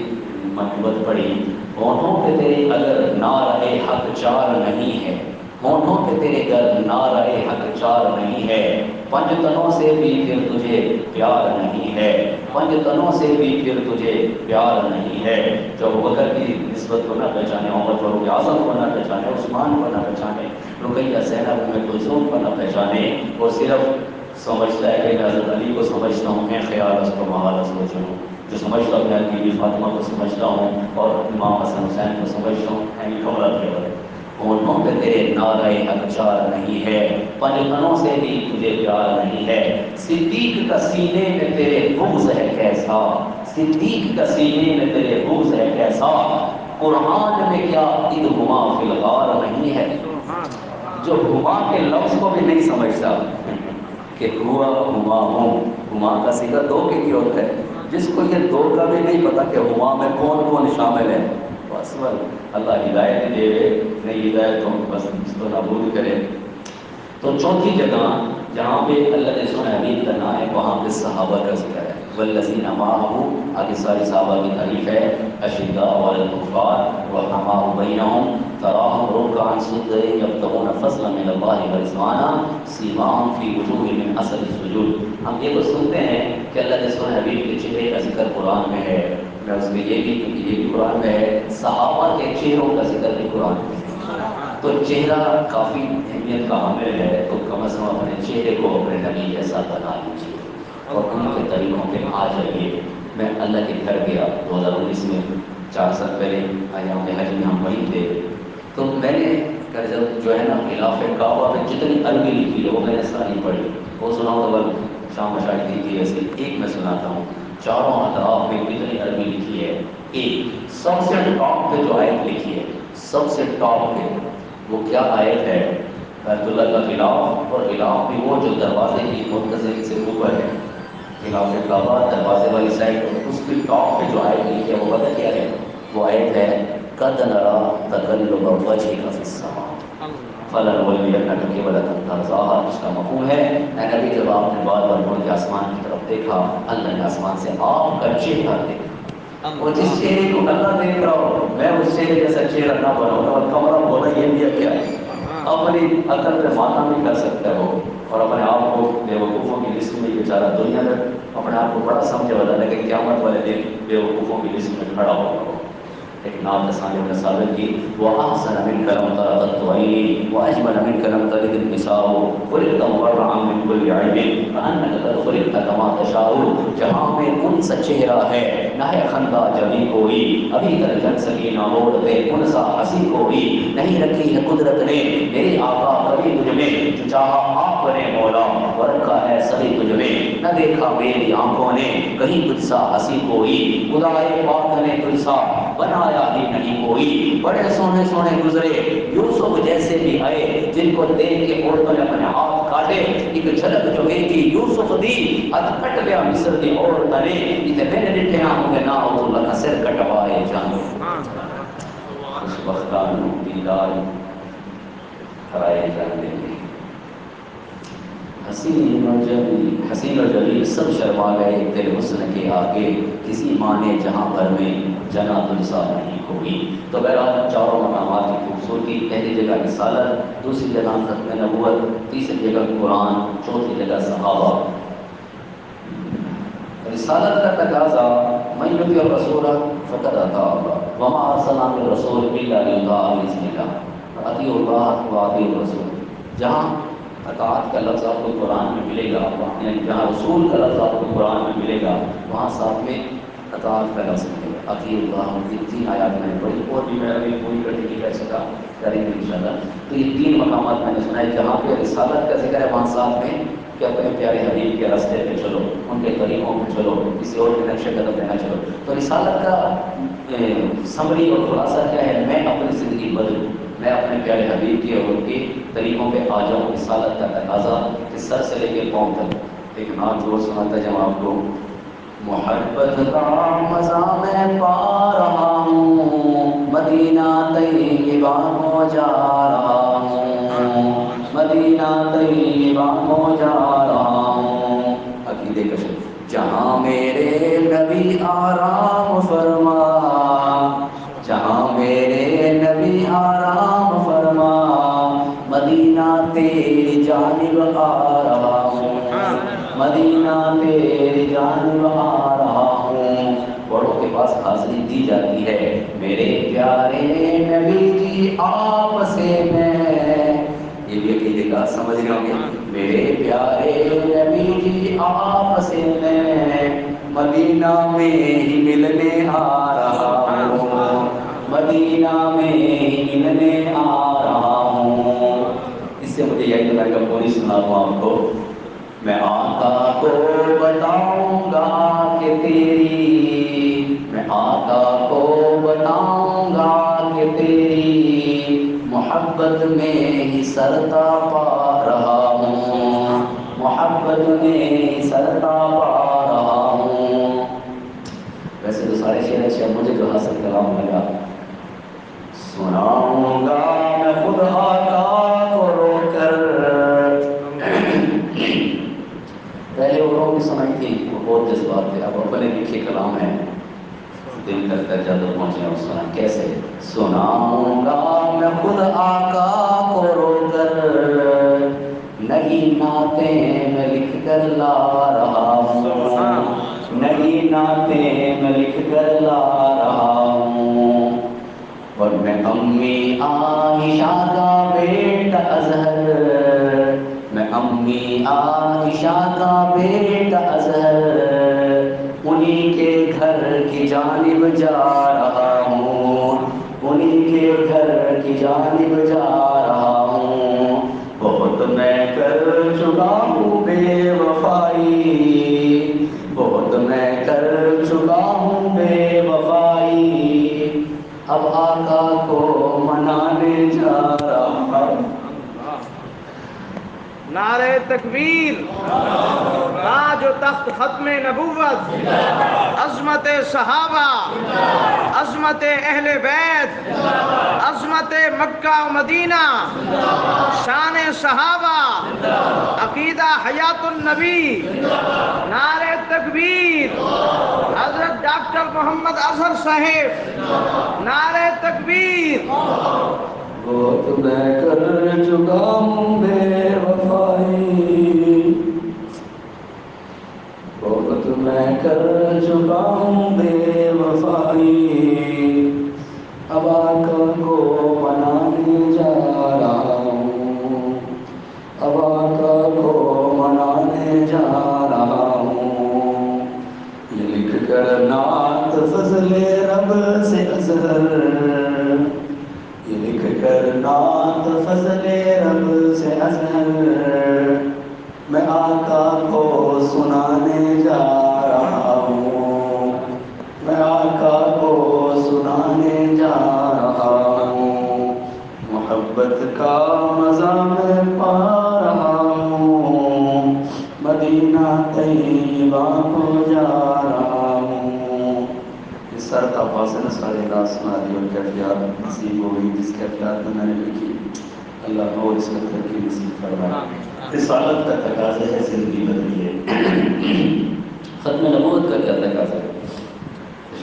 منقبت پڑھی، ہونٹوں پہ تیرے اگر نعرہ حق چار نہیں ہے، ہونٹوں پہ تیرے اگر نعرہ حق چار نہیں ہے، پنج تنوں سے بھی پھر تجھے پیار نہیں ہے، پنج تنوں سے بھی پھر تجھے پیار نہیں ہے۔ جو ابوبکر کی نسبت کو نہ پہچانے، عمر فاروق اعظم کو نہ پہچانے، عثمان کو نہ پہچانے، رقیہ زینب ام کلثوم کو نہ پہچانے، وہ صرف سمجھتا ہے کہ میں حضرت علی کو سمجھتا ہوں، میں خیال اس کو محال سوچ ہوں، جو سمجھتا ہوں میں بیوی فاطمہ کو سمجھتا ہوں اور امام حسن حسین کو سمجھتا ہوں، میں کمرہ کے ہونٹوں پہ تیرے نعرہ حق چار نہیں ہے، پنجتنوں سے بھی تجھے پیار نہیں ہے۔ صدیق کا سینے میں تیرے بغض ہے کیسا، صدیق کا سینے میں تیرے بغض ہے کیسا، قرآن میں کیا ادھما فی الغار نہیں ہے۔ جو ہما کے لفظ کو بھی نہیں سمجھتا کہ ہوا ہما ہوں، ہما کا صیغہ دو کے لیے ہوتا ہے، جس کو یہ دو کا بھی نہیں پتا کہ ہما میں کون کون شامل ہے، بس اللہ ہدایت دے، نہیں ہدایت تو بس اس کو نابود کرے۔ تو چوتھی جگہ جہاں پہ اللہ نے سنہ حبیب کا نام ہے وہاں پہ صحابہ کا ذکر ہے، والذین معہ، آگے ساری صحابہ کی تعریف ہے، اشداء علی الکفار رحماء بینہم تراہم رکعا سجدا یبتغون فضلا من اللہ ورضوانا سیماہم فی وجوہہم من اثر السجود۔ ہم یہ تو سنتے ہیں کہ اللہ کے سنہ حبیب کے چہرے کا ذکر قرآن میں ہے، میں اس میں یہ بھی کیونکہ یہ بھی قرآن میں ہے، صحابہ کے چہروں کا ذکر بھی قرآن میں ہے، تو چہرہ کافی اہمیت کا حامل ہے، تو کم از کم اپنے چہرے کو اپنے نبی جیسا بنا لیجیے اور ان کے طریقوں پہ آ جائیے۔ میں اللہ کے گھر گیا 2019 میں، 4 سال پہلے ایام حج میں ہم وہیں تھے، تو میں نے جب جو ہے نا خلاف کعبہ میں جتنی عربی لکھی ہے وہ میں نے ساری پڑھی، وہ سناؤ تو بل شام مشاہد کی تھی ایسی، ایک میں سناتا ہوں، چاروں اطراف میں کتنی عربی لکھی ہے۔ ایک سب سے ٹاپ پہ جو آیت لکھی ہے، سب سے ٹاپ پہ وہ کیا آیت ہے؟ بیت اللہ کا غلاف، اور غلاف بھی وہ جو دروازے کی مرتزق سے اوپر ہے، غلاف کعبہ دروازے والی سائڈ، اس کی ٹاپ پہ جو آیت لکھی ہے وہ پتہ کیا ہے؟ وہ آیت ہے قد نری تقلب وجهک فی السماء فلنولینک قبلۃ ترضاها۔ اس کا مفہوم ہے اے نبی جب آپ نے بار بار مڑ کے آسمان کی طرف دیکھا، اللہ نے آسمان سے آپ کا چہرہ دیکھا، اور جس چہرے کو اللہ دیکھ رہا ہو میں اس چہرے جیسا چہرہ نہ بناؤں، اور کمرہ بولا یہ بھی کیا ہے، اپنی عقل پہ مانا بھی کر سکتا ہے وہ، اور اپنے آپ کو بے وقوفوں کی لسٹ میں بیچارہ دنیا میں اپنے آپ کو بڑا سمجھے والا، لیکن قیامت والے دن بے وقوفوں کی لسٹ میں کھڑا ہوگا۔ ایک نام ثانی نے ثابت کی وَأَحْسَنَ مِنْكَ لَمْ تَرَ قَطُّ عَيْنِي وَأَجْمَلَ مِنْكَ لَمْ تَلِدِ النِّسَاءُ خُلِقْتَ مُبَرَّأً مِنْ كُلِّ عَيْبٍ كَأَنَّكَ قَدْ خُلِقْتَ كَمَا تَشَاءُ۔ جہاں میں ان سا چہرہ ہے نہ ہے خندہ جبھی کوئی، ابھی تک جن سکی نہ موڑتے ان سا ہنسی کوئی، نہیں رکھی ہے قدرت نے میرے آقا کبھی تجھ میں جو چاہا آپ نے مولا، اور رکھا ہے سبھی تجھ میں نہ دیکھا میری آنکھوں نے کہیں تجھ سا ہنسی کوئی، خدائے پاک نے تجھ سا بنایا ہی نہیں کوئی، بڑے سونے سونے گزرے یوسف جیسے بھی آئے جن کو دیکھ کے عورتوں نے اپنے ہاتھ کاٹے، ایک جھلک جو گئی تھی یوسف دی ہاتھ کٹ گیا مصر دی عورت نے، اتنے میں نے لکھے ہوں گے نا اللہ کا سر کٹوائے جانے خوش بختانو دیدار کرائے جاتے ہیں۔ حسین اور جلیل سب شرما گئے تیرے حسن کے آگے، کسی ماں نے جہاں بھر میں جنا تجھ سا نہیں کوئی۔ تو بہرحال چاروں مقامات کی خوبصورتی، پہلی جگہ رسالت، دوسری جگہ ختم نبوت، تیسری جگہ قرآن، چوتھی جگہ صحابہ۔ رسالت کا تقاضا من یطیع الرسول فقد اطاع اللہ وما ارسلنا من رسول الا لیطاع باذن اللہ اطیعوا اللہ واطیعوا الرسول۔ جہاں اطاعت کا لفظ آپ کو قرآن میں ملے گا، یعنی جہاں رسول کا لفظ آپ کو قرآن میں ملے گا، وہاں ساتھ میں اطاعت کا لفظ ملے گا۔ اطیعوا اللہ، یہ 3 آیات میں نے پڑھی، اور بھی میں ابھی پوری کرنے کی کر سکا، کریں گے انشاءاللہ۔ تو یہ 3 مقامات میں نے سنا ہے جہاں پہ رسالت کا ذکر ہے، وہاں ساتھ میں کہ اپنے پیارے حبیب کے راستے پہ چلو، ان کے طریقوں پہ چلو، کسی اور کے نقش قدم پہ نہ چلو۔ تو رسالت کا سمری اور خلاصہ کیا ہے؟ میں اپنی زندگی بدلوں، میں اپنے پیارے حبیب کے اور ان کے طریقوں پہ آ جاؤں۔ رسالت کا تقاضا کہ سر سے لے کے پاؤں تک ایک نعت ضرور سناتا جاؤں آپ کو۔ محبت کا مزہ میں پا رہا ہوں، مدینہ طیبہ کو جا رہا ہوں، مدینہ طیبہ کو جا رہا ہوں۔ عقیدے کا شعر۔ جہاں میرے نبی آرام فرما، جہاں میرے نبی آرام فرما، مدینہ تیری جانب آ رہا ہوں، مدینہ تیری جانب آ رہا ہوں۔ بڑوں کے پاس حاضری دی جاتی ہے، میرے پیارے نبی جی آپ سے میں، یہ بھی عقیدے کا سمجھ رہے ہوں گے، میرے پیارے نبی جی آپ سے میں مدینہ میں ہی ملنے آ رہا ہوں، مدینہ میں ہی ملنے آ رہا ہوں۔ اس سے مجھے یہی طرح کا پوری سنا دوں آپ کو۔ میں آقا کو بتاؤں گا کہ تیری، میں آقا کو بتاؤں گا کہ تیری محبت میں ہی سرتا پا رہا ہوں، محبت میں ہی سرتا پا رہا ہوں۔ ویسے تو سارے شعر اچھے، مجھے جو حاصل کلام لگا سناؤں گا میں خود آقا کو رو کر، پہلے اوروں کی سنائی تھی وہ بہت جذبات تھے، اب اپنے لکھے کلام ہے، دل کرتا جب پہنچے اور سنا کیسے۔ سناؤں گا میں خود آقا کو رو کر، نئی نعتیں میں لکھ کر لا رہا ہوں، نئی نعتیں میں لکھ کر لا رہا ہوں۔ اور میں امی عائشہ کا بیٹا اظہر، میں امی عائشہ کا بیٹا اظہر، انہی کے گھر کی جانب جا رہا ہوں، انہی کے گھر کی جانب جا رہا ہوں۔ بہت میں کر چکا ہوں بے وفائی، بہت میں کر چکا ہوں بے وفائی، اب آقا کو منانے جا رہا ہوں۔ نعرہ تکبیر، تاج و تخت ختم نبوت، عظمت صحابہ، عظمت اہل بیت، عظمت مکہ و مدینہ، شان صحابہ، عقیدہ حیات النبی، نعرہ تکبیر، حضرت ڈاکٹر محمد اظہر صاحب، نعرہ تکبیر۔ بہت میں کر چکا ہوں بے وفائی، بہت میں کر چکا ہوں بے وفائی، اب آقا کو منانے جا رہا ہوں، اب آقا کو منانے جا رہا ہوں۔ یہ لکھ کر نعت فضل رب سے اظہر، یہ لکھ کر نعت فضل رب سے اظہر، میں آقا کو سنانے جا رہا ہوں، میں آقا کو سنانے جا رہا ہوں۔ محبت کا مزہ میں پا رہا ہوں، مدینہ طیبہ کو جا رہا ہوں۔ یہ سر کا فاصلہ سارے رات سنا دی اور کیفیات نصیب ہوئی جس کیفیات میں نے لکھی، اللہ نور اس میں ترقی نصیب فرمائے۔ رسالت کا تقاضا ہے زندگی بدلی ہے۔ ختم نبوت کا کیا تقاضا ہے؟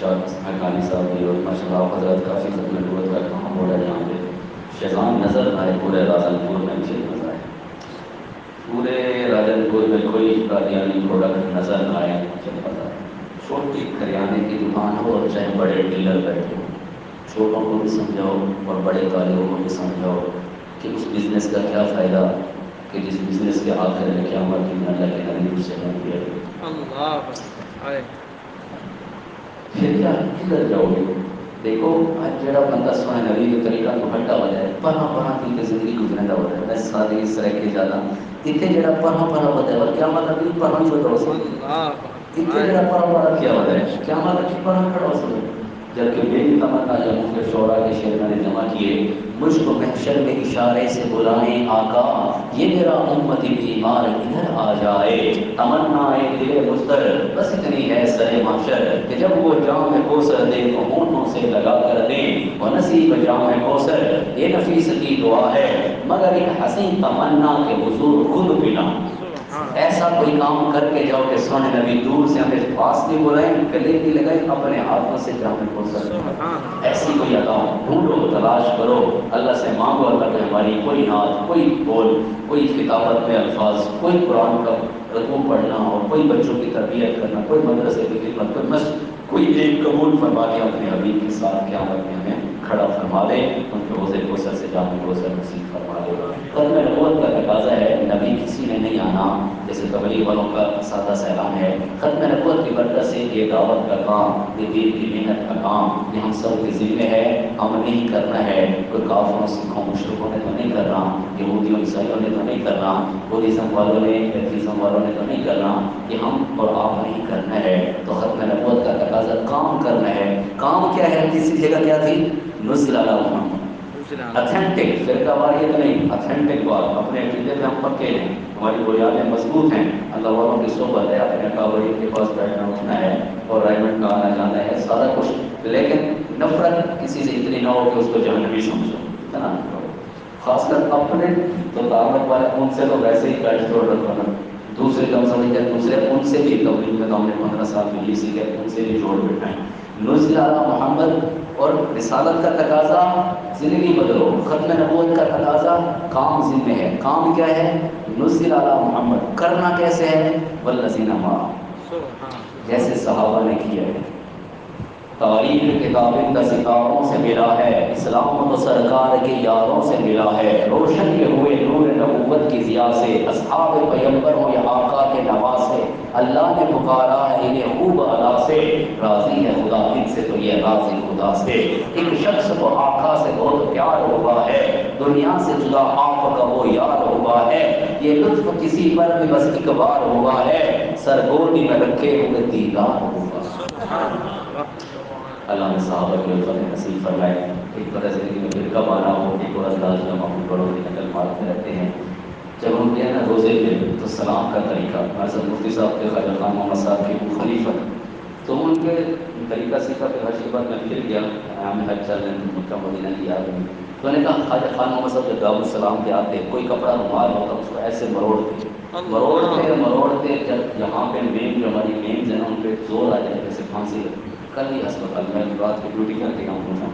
حقانی صاحب بھی اور ماشاء اللہ حضرت کافی ختم نبوت کا کام ہو رہا ہے یہاں پہ۔ شیطان نظر آئے پورے راجن پور میں مجھے نظر آئے، پورے راجن پور میں کوئی قادیانی پروڈکٹ نظر نہ آئے مجھے پتا ہے۔ چھوٹی کریانے کی دکان ہو اور چاہے بڑے ڈیلر بیٹھے ہوں، چھوٹوں کو بھی سمجھاؤ اور بڑے طالبوں کو بھی سمجھاؤ کہ اس بزنس کا کیا فائدہ کہ جس بزنس کے آخر میں کیا ہوا کہ اللہ کے نبی اس سے نہ کیا پھر کیا کدھر جاؤ گے؟ دیکھو آج جڑا بندہ سونے نبی کے طریقہ کو ہٹا ہوا ہے پڑھا پڑھا کی زندگی گزرنا ہو رہا ہے، میں ساری اس طرح کے جانا اتنے جڑا پڑھا پڑھا ہوتا ہے اور کیا مطلب نہیں پڑھا چھوڑا ہو سکتا اتنے جڑا پڑھا پڑھا کیا ہوتا ہے کیا مطلب کہ پڑھا کھڑا ہو سکتا، جبکہ میری تمنا یا مجھ شعرا کے شعر میں نے جمع کیے، مجھ کو محشر میں اشارے سے بلائیں آقا یہ میرا امتی بیمار ادھر آ جائے، تمنا دل مستر بس اتنی ہے سر محشر کہ جب وہ جام کوثر دے تو ہونٹوں سے لگا کر دیں، وہ نصیب جام کوثر یہ نفیس کی دعا ہے مگر ایک حسین تمنا کے حضور خود بنا ایسا کوئی کام کر کے جاؤ کہ سونے نبی دور سے ہمیں پاس نہیں بلائیں گلے نہیں لگائیں اپنے ہاتھوں سے جام کوثر ایسی کوئی ادا ڈھونڈو تلاش کرو اللہ سے مانگو اللہ کہ ہماری کوئی نعت کوئی بول کوئی کتابت میں الفاظ کوئی قرآن کا رقوع پڑھنا ہو کوئی بچوں کی تربیت کرنا کوئی مدرسے کی خدمت کوئی مسجد کوئی ایک قبول فرما کے اپنے حبیب کے ساتھ قیامت میں ہمیں کھڑا فرما دے ان کے حوضے کوثر سے جام کوثر نصیب فرما دے۔ ختم نبوت کا تقاضا ہے نبی کسی نے نہیں آنا جیسے تبلیغ والوں کا سادہ سا اعلان ہے، ختم نبوت کی برکت سے یہ دعوت کا کام یہ دین کی محنت کا کام یہ ہم سب کے ذمہ ہے، ہم نے ہی کرنا ہے، کوئی کافروں سکھوں مشرکوں نے تو نہیں کرنا، یہودیوں عیسائیوں نے تو نہیں کرنا، بدھزم والوں نے ایتھیزم والوں نے تو نہیں کرنا، یہ ہم اور آپ نے ہی کرنا ہے۔ تو ختم نبوت کا تقاضا کام کرنا ہے، کام کیا ہے؟ تیسری جگہ کیا تھی؟ نزل علی محمد، اتھینٹک فرقہ واریت نہیں، اتھینٹک بات، اپنے عقیدے میں ہم پکے ہیں، ہماری بنیادیں مضبوط ہیں، اللہ والوں کی صحبت ہے، اپنے کابری کے پاس بیٹھنا اٹھنا ہے اور رائمنڈ کا آنا جانا ہے سارا کچھ، لیکن نفرت کسی سے اتنی نہ ہو کہ اس کو جہنمی سمجھو، ہے نا؟ خاص کر اپنے تو دعوت والے ان سے تو ویسے ہی بیٹھ جوڑ رکھو نا، دوسرے کم سمجھ کر دوسرے ان سے بھی تبلیغ میں تو ہم نے 15 سال میں یہ سیکھے ان سے بھی جوڑ بیٹھائیں۔ نزل علی محمد اور رسالت کا تقاضا زندگی بدلو، ختم نبوت کا تقاضا کام ذمہ ہے، کام کیا ہے؟ نزل علی محمد، کرنا کیسے ہے؟ والذین معہ، جیسے صحابہ نے کیا ہے، تاریخ کتابیں کا ستاروں سے ملا ہے، اسلام تو سرکار کے یاروں سے ملا ہے، روشن کے ہوئے نور نبوت کی ضیاء سے، اصحاب پیمبر ہو یا آقا کے نواز سے، اللہ نے پکارا ہے انہیں خوب ادا سے، راضی ہے خدا ان سے تو یہ راضی خدا سے، ایک شخص کو آقا سے بہت پیار ہوا ہے، دنیا سے جدا آپ کا وہ یار ہوا ہے، یہ لطف کسی پر بھی بس ایک بار ہوا ہے، سرگوڑی میں رکھے ہوئے دیدار ہوا۔ اللہ نے صحابہ کی الفت نصیب فرمائے، ایک طرح زندگی میں پھر کب آنا ہو ایک اور انداز کا معمول بڑوں کی نقل مارتے رہتے ہیں، جب ہم گئے نا روزے میں تو سلام کا طریقہ حضرت مفتی صاحب کے خواجہ خان محمد صاحب کی خلیفت تو ان کے طریقہ سیکھا پھر حج کے بعد میں پھر گیا، ہمیں حج چل رہے تھے مکہ مدینہ کی یاد میں، تو میں نے کہا خواجہ خان محمد صاحب جب دعوت السلام پہ آتے کوئی کپڑا رومال ہوتا اس کو ایسے مروڑتے جب یہاں پہ مین جو ہماری مینز ہیں نا ان پہ زور آ جائے جیسے پھانسی لگتی، کل ہی ہسپتال میں رات کی ڈیوٹی کر کے گاؤں پہنچا،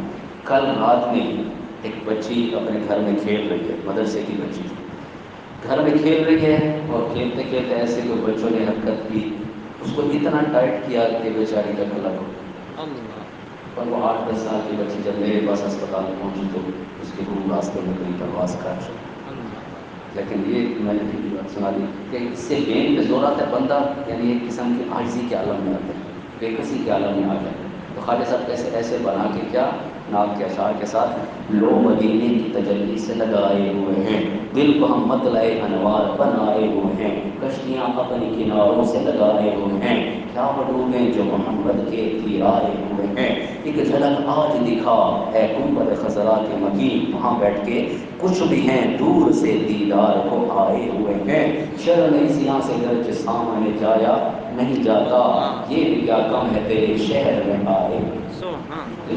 کل رات میں ایک بچی اپنے گھر میں کھیل رہی ہے، مدرسے کی بچی گھر میں کھیل رہی ہے اور کھیلتے کھیلتے ایسے کوئی بچوں نے حرکت کی اس کو اتنا ٹائٹ کیا کہ بیچاری کا گلا ہو، اور وہ 8-10 سال کی بچی جب میرے پاس اسپتال میں پہنچی تو اس کے روح راستے میں کہیں پرواز کر، لیکن یہ میں نے بھی بات سنا دی کہ اس سے بین پہ زور آتا ہے بندہ یعنی ایک قسم کی عاجزی کے عالم میں آتا ہے، بے کسی کے عالم میں آ جائے، تو خواجہ صاحب کیسے ایسے بنا کے کیا نعت کے اشعار کے ساتھ لو مدینے کی تجلی سے لگائے ہوئے ہیں، دل کو ہم مطلع انوار بنائے ہوئے ہیں، کشتیاں اپنی کناروں سے لگائے ہوئے ہیں، کیا بڈوبیں جو محمد کے تیر آئے ہوئے ہیں، ایک جھلک آج دکھا اے گنبد خضرا کے مکین، وہاں بیٹھ کے کچھ بھی ہیں دور سے دیدار کو آئے ہوئے ہیں، شرم اسیاں سے گرچہ سامنے جایا نہیں جاتا، یہ بھی کیا کم ہے تیرے شہر میں آئے۔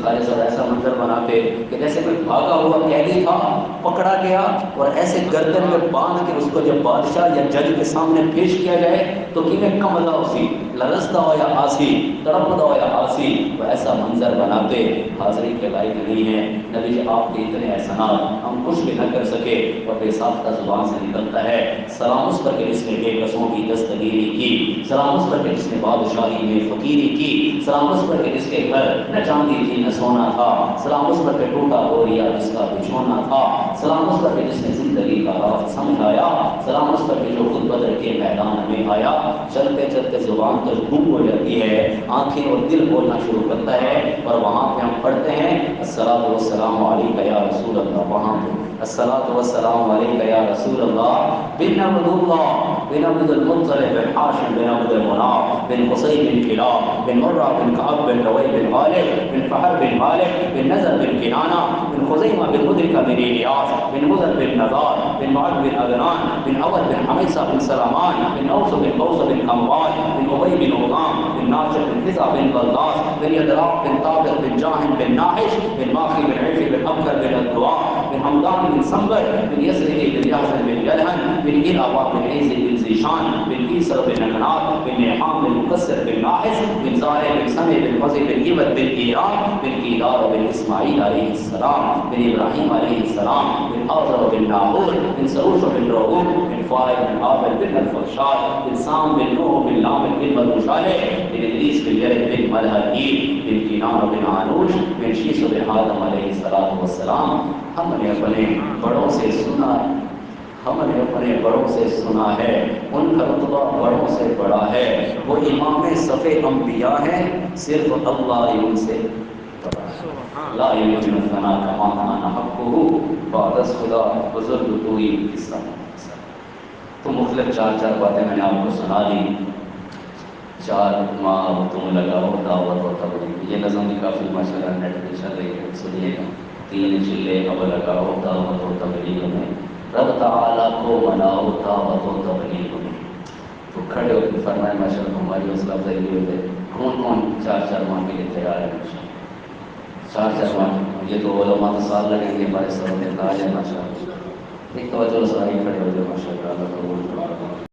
خالد صاحب ایسا منظر بناتے کہ جیسے کوئی بھاگا ہوا قیدی تھا، پکڑا گیا اور ایسے گردن میں باندھ کے اس کو جب بادشاہ یا جج کے سامنے پیش کیا جائے تو کیونکہ کم ادا اسی لرزتا ہو یا آسی، تڑپتا ہو یا آسی، وہ ایسا منظر بناتے حاضری کے لائق نہیں ہے۔ نبی جی آپ کے اتنے احسانات ہم کچھ بھی نہ کر سکے، اور بے ساختہ زبان سے نکلتا ہے سلام اس پر کہ جس نے بے قصوں کی دستگیری کی، سلام اس پر کہ جس نے بادشاہی میں فقیری کی، سلام اس پر کہ جس کے گھر نہ چاندی تھی نہ سونا تھا، سلام اس پر کہ ٹوٹا بوریا جس کا بچھونا تھا، سلام اس پر کہ جس نے زندگی کا راز سمجھایا، سلام اس پر کہ جو خود بدر کے میدان میں آیا۔ چلتے چلتے زبان تو گم ہو جاتی ہے، آنکھیں اور دل بولنا شروع کرتا ہے، اور وہاں پہ ہم پڑھتے ہیں الصلاۃ والسلام علیک یا رسول اللہ، وہاں پہ الصلاۃ والسلام علیک یا رسول اللہ بن عبد اللہ بن عبد المطلب بن ہاشم بن عبد مناف بن قصی بن کلاب بن مرہ بن کعب بن روی بن غالب بن فہر بن مالک بن نضر بن کنانہ بن خزیمہ بن مدرکہ بن الیاس بن مضر بن نضار بن معد بن عدنان بن عبد بن حمیصہ بن سلامان بن اوس بن قوس بن قموال بن ابی بن غلام بن ناشر بن حذا بن بلداس بن یدراق بن طابق بن جاہن بن ناحش بن ماخی بن عفی بن ابکر بن الدعاء بن حمدان بن سنبر بن یسرعی بن یحزن بن یلہن بن ایلابا بن عیزی بن زیشان بن قیسر بن نکنات بن نحام بن مقصر بن ناحس بن زارع بن سمع بن وزی بن عبد بن ایران بن کیدار بن اسماعیل علیہ السلام بن ابراہیم علیہ السلام بن آذر بن ناہور بن سروش بن رعوب بن فائل بن عابد بن الفرشاد بن سام بن نوح بن لامد بن مدوشالح بن ادریس بن یرد بن ملحدین بن کینان بن عنوش بن شیس بن آدم علیہ السلام۔ ہم نے اپنے بڑوں سے سنا ہے، ہم نے اپنے بڑوں سے سنا ہے، ان کا رتبہ بڑوں سے بڑا ہے، وہ امام صف انبیاء ہیں، صرف اللہ ہی ان سے بڑا ہے۔ لا یمکن الثناء کما کان حقہ بعد خدا بزرگ کوئی حصہ۔ تو مختلف چار باتیں میں نے آپ کو سنا دی۔ 4 ماہ تم لگاؤ دعوت و تبلیغ، یہ نظم بھی کافی ماشاءاللہ نیٹ پہ چل رہی ہے، سنیے گا۔ 3 چلے اب لگاؤ دعوت و تبلیغ میں، رب تعالیٰ کو مناؤ دعوت و تبلیغ میں۔ تو کھڑے ہو کے فرمائے ماشاءاللہ ہماری حوصلہ افزائی ہوئی ہے، کون 4 ماہ کے لیے تیار ہے؟ 4 ماہ، یہ تو علماء تو سال لگیں گے، ہمارے سب نے کہا ہے ماشاءاللہ۔ ایک توجہ ساری کھڑے ہو جائے ماشاءاللہ، اللہ قبول کرے۔